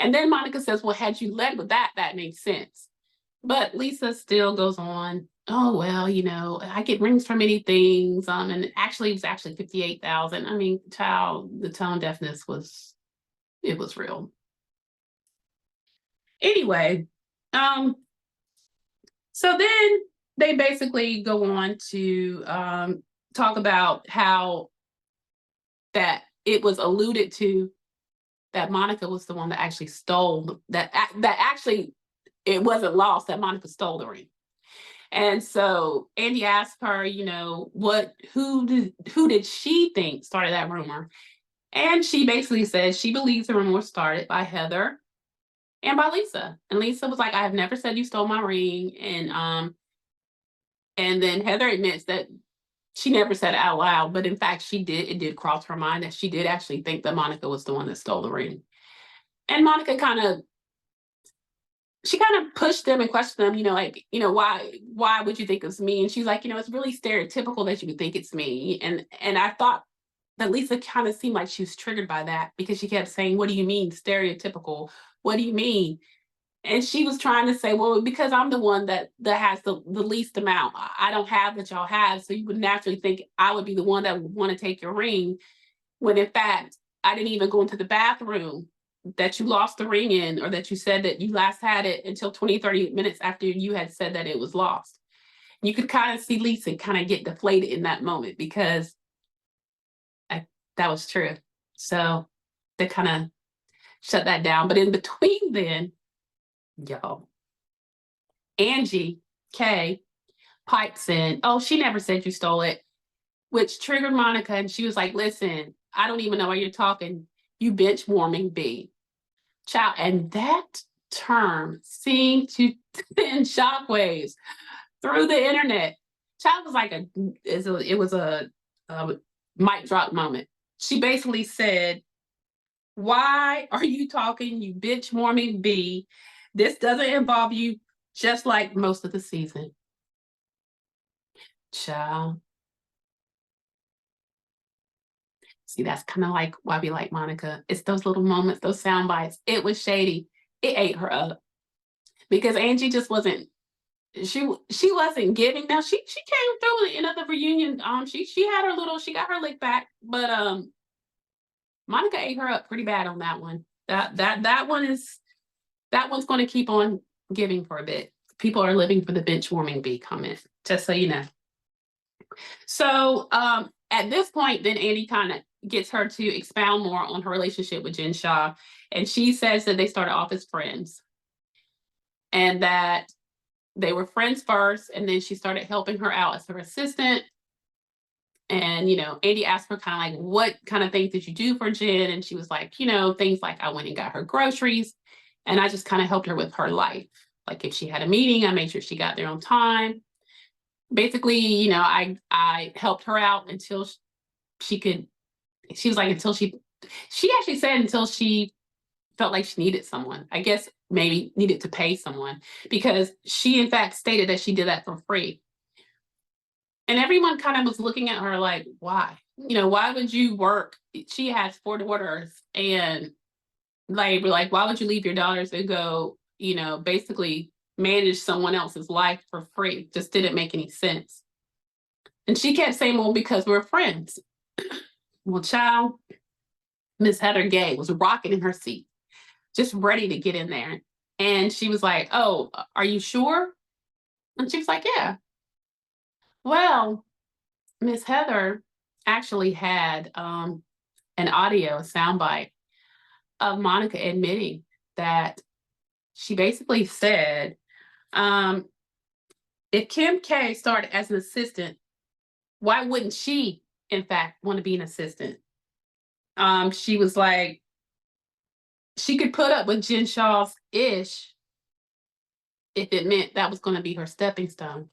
And then Monica says, well, had you led with that, that makes sense. But Lisa still goes on, oh, well, you know, I get rings for many things. And actually, it was actually 58,000. I mean, child, the tone deafness was, it was real. Anyway, so then they basically go on to talk about how that it was alluded to that Monica was the one that actually stole that actually it wasn't lost, that Monica stole the ring. And so Andy asked her, you know, who did she think started that rumor? And she basically said she believes the rumor was started by Heather and by Lisa. And Lisa was like, I have never said you stole my ring. And then Heather admits that she never said it out loud, but in fact she did. It did cross her mind that she did actually think that Monica was the one that stole the ring. And Monica kind of pushed them and questioned them, you know, like, you know, why would you think it's me? And she's like, you know, it's really stereotypical that you would think it's me. And I thought that Lisa kind of seemed like she was triggered by that, because she kept saying, what do you mean stereotypical? What do you mean? And she was trying to say, well, because I'm the one that has the least amount. I don't have what y'all have. So you would naturally think I would be the one that would want to take your ring, when in fact, I didn't even go into the bathroom that you lost the ring in, or that you said that you last had it until 20-30 minutes after you had said that it was lost. You could kind of see Lisa kind of get deflated in that moment, because that was true. So they kind of shut that down. But in between then, y'all, Angie K pipes in, oh, she never said you stole it, which triggered Monica. And she was like, listen, I don't even know why you're talking. You bench warming B. Child, and that term seemed to send shockwaves through the internet. Child was like it was a mic drop moment. She basically said, why are you talking, you bitch warming B? This doesn't involve you, just like most of the season. Child. See, that's kind of like why we like Monica. It's those little moments, those sound bites. It was shady. It ate her up, because Angie just wasn't. She wasn't giving. Now she came through in the reunion. She had her little. She got her lick back, but Monica ate her up pretty bad on that one. That one's going to keep on giving for a bit. People are living for the bench warming B comment, just so you know. So at this point, then Andy kind of gets her to expound more on her relationship with Jen Shah. And she says that they started off as friends, and that they were friends first, and then she started helping her out as her assistant. And, you know, Andy asked her kind of like, what kind of things did you do for Jen? And she was like, you know, things like I went and got her groceries, and I just kind of helped her with her life. Like if she had a meeting, I made sure she got there on time. Basically, you know, I helped her out until she could, she was like, until she actually said until she felt like she needed someone. I guess maybe needed to pay someone, because she in fact stated that she did that for free. And everyone kind of was looking at her like, why? You know, why would you work? She has 4 daughters, and like, we're like, why would you leave your daughters and go, you know, basically manage someone else's life for free? Just didn't make any sense. And she kept saying, well, because we're friends. Well, child, Miss Heather Gay was rocking in her seat, just ready to get in there. And she was like, oh, are you sure? And she was like, yeah. Well, Miss Heather actually had an audio, a soundbite of Monica admitting that she basically said, if Kim K started as an assistant, why wouldn't she, in fact, want to be an assistant? She was like, she could put up with Jen Shah's ish if it meant that was going to be her stepping stone.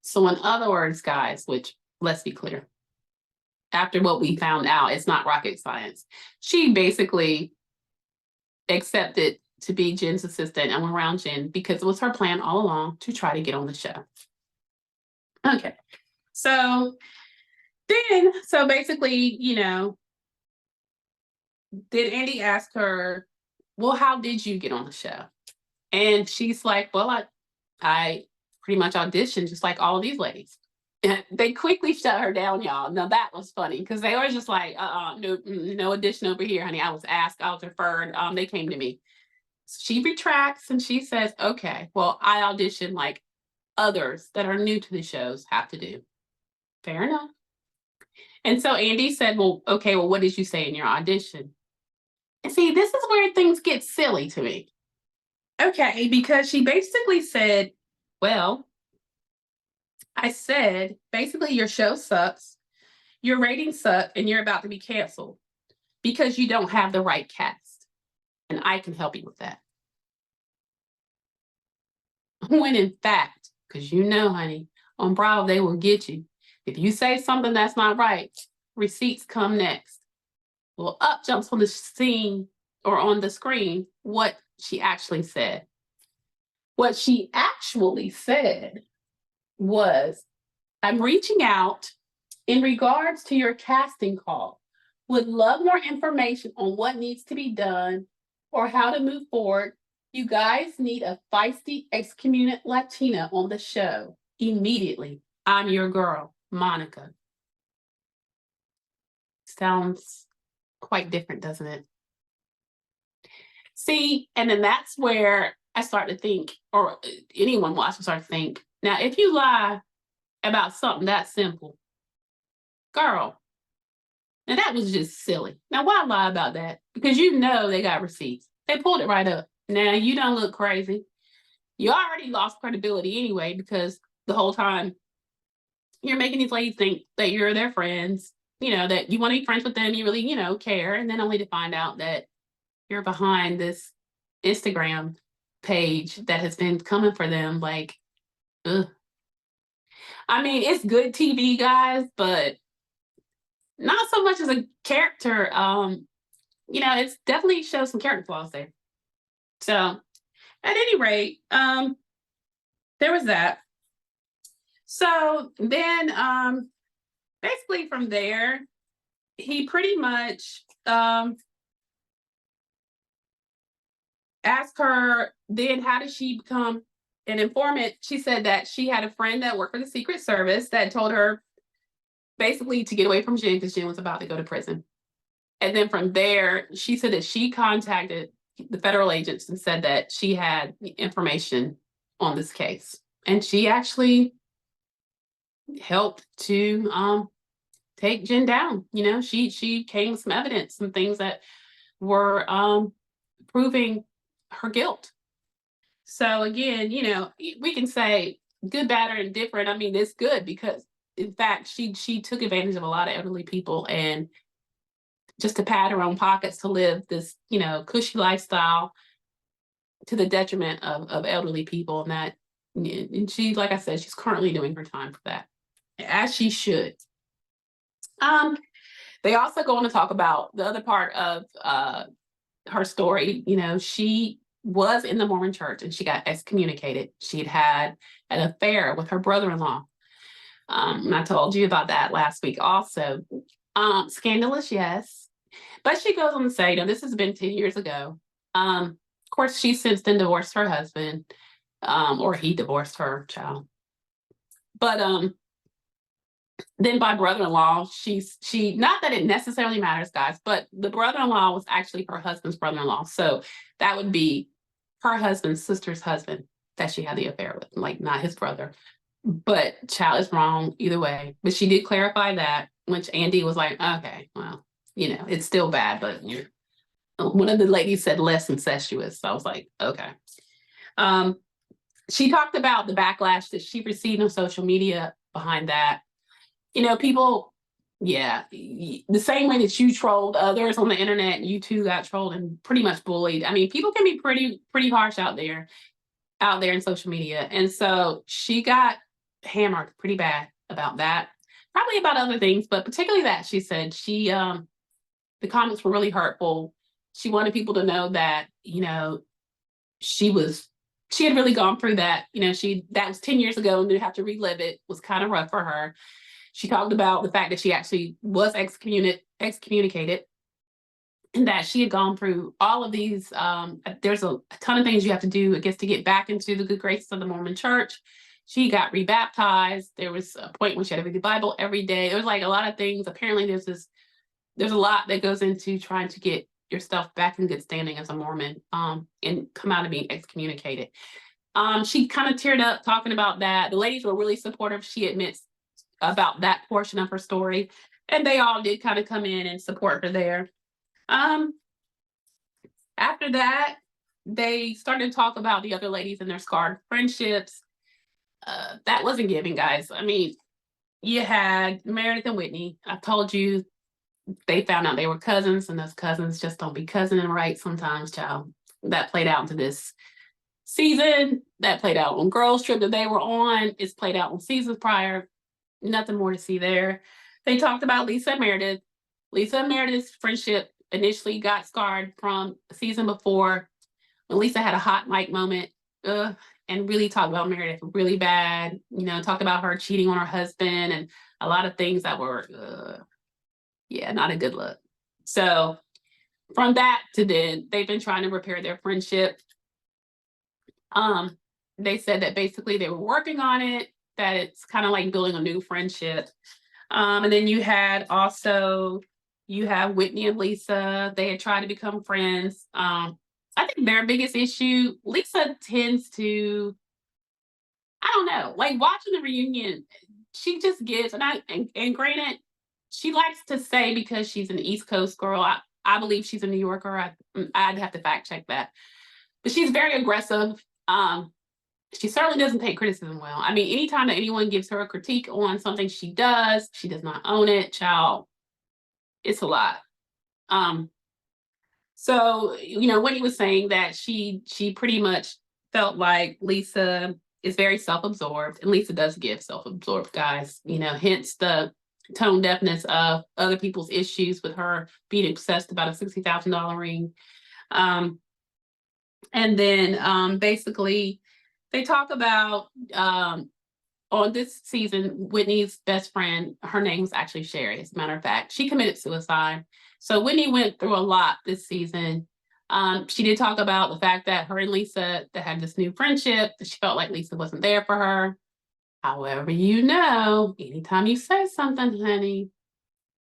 So in other words, guys, which let's be clear, after what we found out, it's not rocket science. She basically accepted to be Jen's assistant and went around Jen because it was her plan all along to try to get on the show. Okay. So basically, you know, did Andy ask her, well, how did you get on the show? And she's like, well, I pretty much auditioned just like all of these ladies. And they quickly shut her down, y'all. Now that was funny because they were just like, no, no audition over here, honey. I was asked, I was referred. They came to me. She retracts and she says, okay, well, I auditioned like others that are new to the shows have to do. Fair enough. And so Andy said, well, okay, well, what did you say in your audition? And see, this is where things get silly to me. Okay, because she basically said, well, I said, basically, your show sucks, your ratings suck, and you're about to be canceled because you don't have the right cast. And I can help you with that. When in fact, because you know, honey, on Bravo, they will get you. If you say something that's not right, receipts come next. Well, up jumps on the scene or on the screen what she actually said. What she actually said was, I'm reaching out in regards to your casting call. Would love more information on what needs to be done or how to move forward. You guys need a feisty excommunicate Latina on the show immediately. I'm your girl, Monica. Sounds quite different, doesn't it? See, and then that's where I start to think, or anyone watching start to think, now, if you lie about something that simple, girl, now that was just silly. Now, why lie about that? Because you know they got receipts. They pulled it right up. Now, you don't look crazy. You already lost credibility anyway, because the whole time you're making these ladies think that you're their friends, you know, that you want to be friends with them, you really, you know, care, and then only to find out that you're behind this Instagram page that has been coming for them, like, ugh. I mean, it's good TV, guys, but not so much as a character. You know, it's definitely shows some character flaws there. So, at any rate, there was that. So then, basically from there, he pretty much asked her, then how did she become an informant? She said that she had a friend that worked for the Secret Service that told her basically to get away from Jen because Jen was about to go to prison. And then from there, she said that she contacted the federal agents and said that she had information on this case. And she actually helped to take Jen down. You know, she came with some evidence, some things that were proving her guilt. So again, you know, we can say good, bad, or indifferent. I mean, it's good because in fact, she took advantage of a lot of elderly people and just to pad her own pockets to live this, you know, cushy lifestyle to the detriment of elderly people. And that, and she, like I said, she's currently doing her time for that, as she should. They also go on to talk about the other part of her story. You know, she was in the Mormon church and she got excommunicated. She'd had an affair with her brother-in-law. And I told you about that last week also. Scandalous, yes. But she goes on to say, you know, this has been 10 years ago. Of course, she's since then divorced her husband, or he divorced her child. But then by brother-in-law, she not that it necessarily matters, guys, but the brother-in-law was actually her husband's brother-in-law. So that would be her husband's sister's husband that she had the affair with, like not his brother. But child is wrong either way. But she did clarify that, which Andy was like, okay, well, you know, it's still bad, but you're, one of the ladies said less incestuous. So I was like, okay. She talked about the backlash that she received on social media behind that. You know, people, yeah, the same way that you trolled others on the internet, you too got trolled and pretty much bullied. I mean, people can be pretty harsh out there in social media. And so she got hammered pretty bad about that, probably about other things, but particularly that. She said the comments were really hurtful. She wanted people to know that, you know, she had really gone through that. You know, that was 10 years ago and to have to relive it was kind of rough for her. She talked about the fact that she actually was excommunicated and that she had gone through all of these. There's a ton of things you have to do, I guess, to get back into the good graces of the Mormon church. She got rebaptized. There was a point when she had to read the Bible every day. There was like a lot of things. Apparently there's a lot that goes into trying to get yourself back in good standing as a Mormon, and come out of being excommunicated. She kind of teared up talking about that. The ladies were really supportive, she admits, about that portion of her story. And they all did kind of come in and support her there. After that, they started to talk about the other ladies and their scarred friendships. That wasn't giving, guys. I mean, you had Meredith and Whitney. I told you they found out they were cousins, and those cousins just don't be cousining right sometimes, child. That played out into this season. That played out on Girls Trip that they were on. It's played out on seasons prior. Nothing more to see there. They talked about Lisa and Meredith. Lisa and Meredith's friendship initially got scarred from the season before, when Lisa had a hot mic moment, and really talked about Meredith really bad. Talked about her cheating on her husband and a lot of things that were, not a good look. So from that to then, they've been trying to repair their friendship. They said that basically they were working on it, that it's kind of like building a new friendship. And then you have Whitney and Lisa. They had tried to become friends. I think their biggest issue, Lisa tends to, I don't know, like watching the reunion, she just gives, and granted, she likes to say, because she's an East Coast girl, I believe she's a New Yorker. I'd have to fact check that. But she's very aggressive. She certainly doesn't take criticism well. I mean, anytime that anyone gives her a critique on something she does not own it, child. It's a lot. So, Whitney was saying that she pretty much felt like Lisa is very self-absorbed, and Lisa does give self-absorbed, guys, hence the tone deafness of other people's issues with her being obsessed about a $60,000 ring. And then basically they talk about on this season, Whitney's best friend, her name was actually Sherry, as a matter of fact. She committed suicide. So Whitney went through a lot this season. She did talk about the fact that her and Lisa that had this new friendship, that she felt like Lisa wasn't there for her. However, anytime you say something, honey,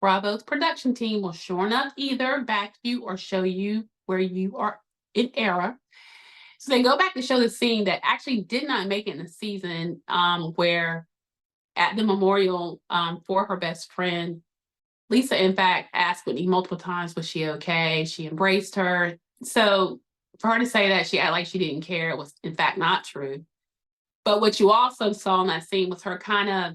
Bravo's production team will sure enough either back you or show you where you are in error. So they go back to show the scene that actually did not make it in the season, where at the memorial for her best friend, Lisa, in fact, asked Whitney multiple times, was she okay? She embraced her. So for her to say that she acted like she didn't care was, in fact, not true. But what you also saw in that scene was her kind of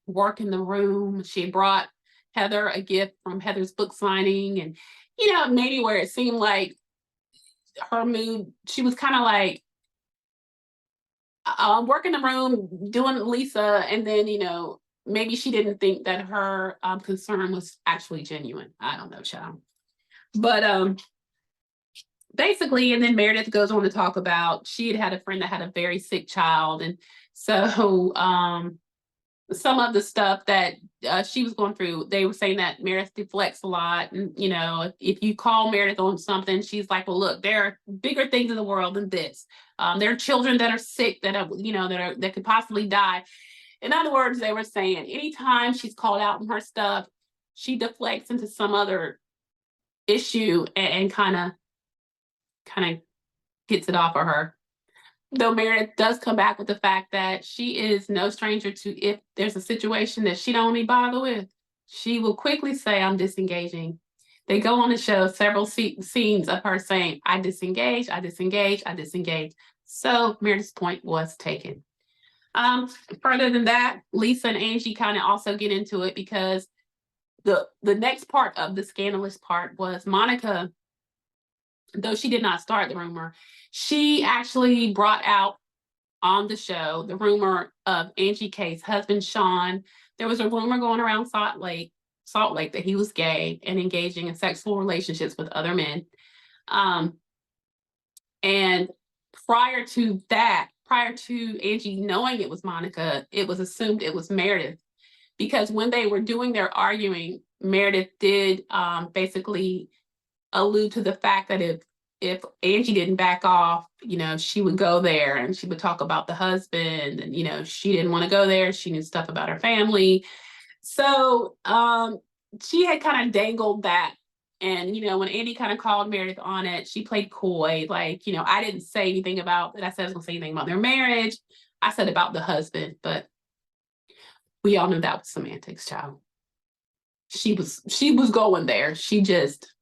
working the room. She brought Heather a gift from Heather's book signing, and, maybe where it seemed like her mood, she was kind of like working the room, doing Lisa, and then, maybe she didn't think that her concern was actually genuine. I don't know, child. But basically, and then Meredith goes on to talk about she had a friend that had a very sick child. And so some of the stuff that she was going through, they were saying that Meredith deflects a lot. And, if you call Meredith on something, she's like, well, look, there are bigger things in the world than this. There are children that are sick, that could possibly die. In other words, they were saying anytime she's called out on her stuff, she deflects into some other issue and kind of gets it off of her. Though Meredith does come back with the fact that she is no stranger to, if there's a situation that she don't even bother with, she will quickly say, I'm disengaging. They go on to show several scenes of her saying, I disengage, I disengage, I disengage. So Meredith's point was taken. Further than that, Lisa and Angie kind of also get into it, because the next part of the scandalous part was Monica, though she did not start the rumor, she actually brought out on the show the rumor of Angie K's husband, Sean. There was a rumor going around Salt Lake that he was gay and engaging in sexual relationships with other men. And prior to Angie knowing it was Monica, it was assumed it was Meredith. because when they were doing their arguing, Meredith did basically allude to the fact that if Angie didn't back off, she would go there and she would talk about the husband, and she didn't want to go there. She knew stuff about her family. So she had kind of dangled that. And, when Andy kind of called Meredith on it, she played coy. Like, I didn't say anything about that. I said I was going to say anything about their marriage. I said about the husband, but we all knew that was semantics, child. She was going there. She just,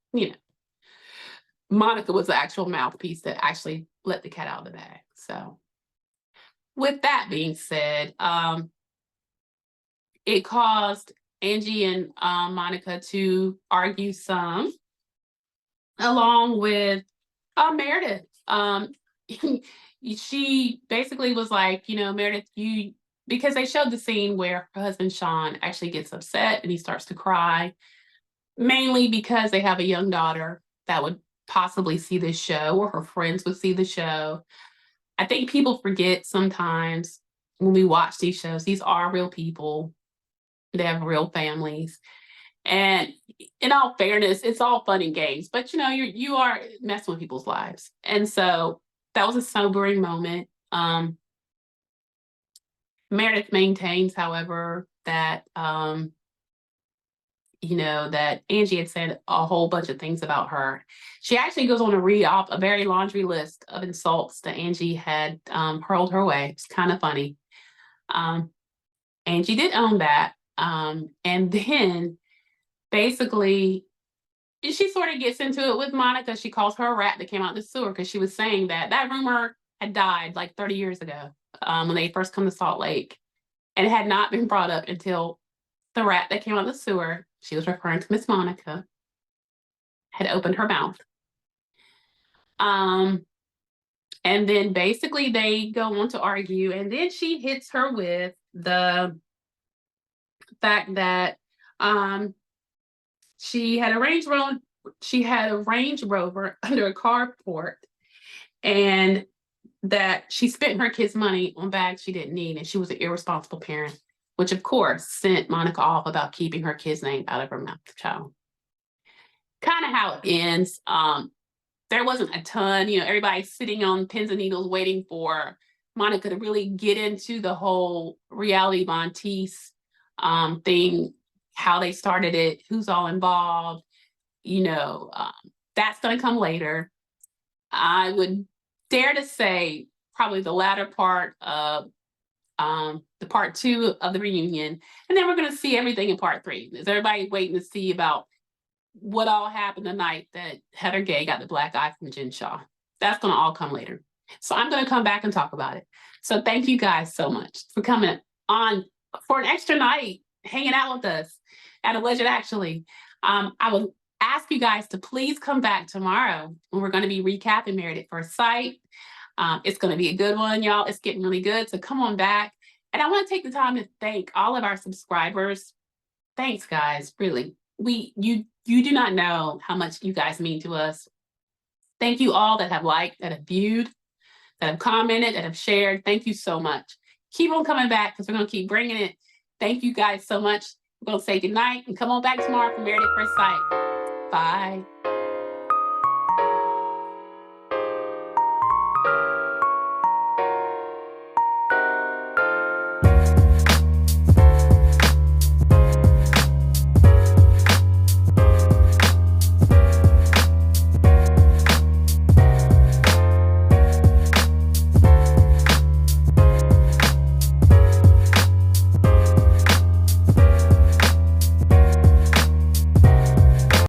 Monica was the actual mouthpiece that actually let the cat out of the bag. So with that being said, it caused Angie and Monica to argue some, along with Meredith. She basically was like, Meredith, because they showed the scene where her husband Sean actually gets upset and he starts to cry, mainly because they have a young daughter that would possibly see this show, or her friends would see the show. I think people forget sometimes when we watch these shows, these are real people. They have real families. And in all fairness, it's all fun and games, but you are messing with people's lives. And so that was a sobering moment. Meredith maintains, however, that that Angie had said a whole bunch of things about her. She actually goes on to read off a very laundry list of insults that Angie had hurled her way. It's kind of funny. Angie did own that. And then basically she sort of gets into it with Monica. She calls her a rat that came out the sewer, because she was saying that rumor had died like 30 years ago when they first come to Salt Lake, and it had not been brought up until the rat that came out of the sewer, she was referring to Miss Monica, had opened her mouth. And then basically they go on to argue, and then she hits her with the fact that she had a Range Rover under a carport, and that she spent her kids' money on bags she didn't need, and she was an irresponsible parent, which of course sent Monica off about keeping her kid's name out of her mouth, child. Kind of how it ends. There wasn't a ton, everybody's sitting on pins and needles waiting for Monica to really get into the whole reality Monteith thing, how they started it, who's all involved. That's going to come later. I would dare to say probably the latter part of the part 2 of the reunion, and then we're going to see everything in part 3. Is everybody waiting to see about what all happened the night that Heather Gay got the black eye from Jen Shaw? That's going to all come later. So I'm going to come back and talk about it. So thank you guys so much for coming on for an extra night, hanging out with us at Alleged Actually. I would ask you guys to please come back tomorrow when we're going to be recapping Married at First Sight. It's going to be a good one, y'all. It's getting really good. So come on back. And I want to take the time to thank all of our subscribers. Thanks, guys. Really. You do not know how much you guys mean to us. Thank you all that have liked, that have viewed, that have commented, that have shared. Thank you so much. Keep on coming back, because we're going to keep bringing it. Thank you guys so much. We're going to say goodnight and come on back tomorrow for Married at First Sight. Bye.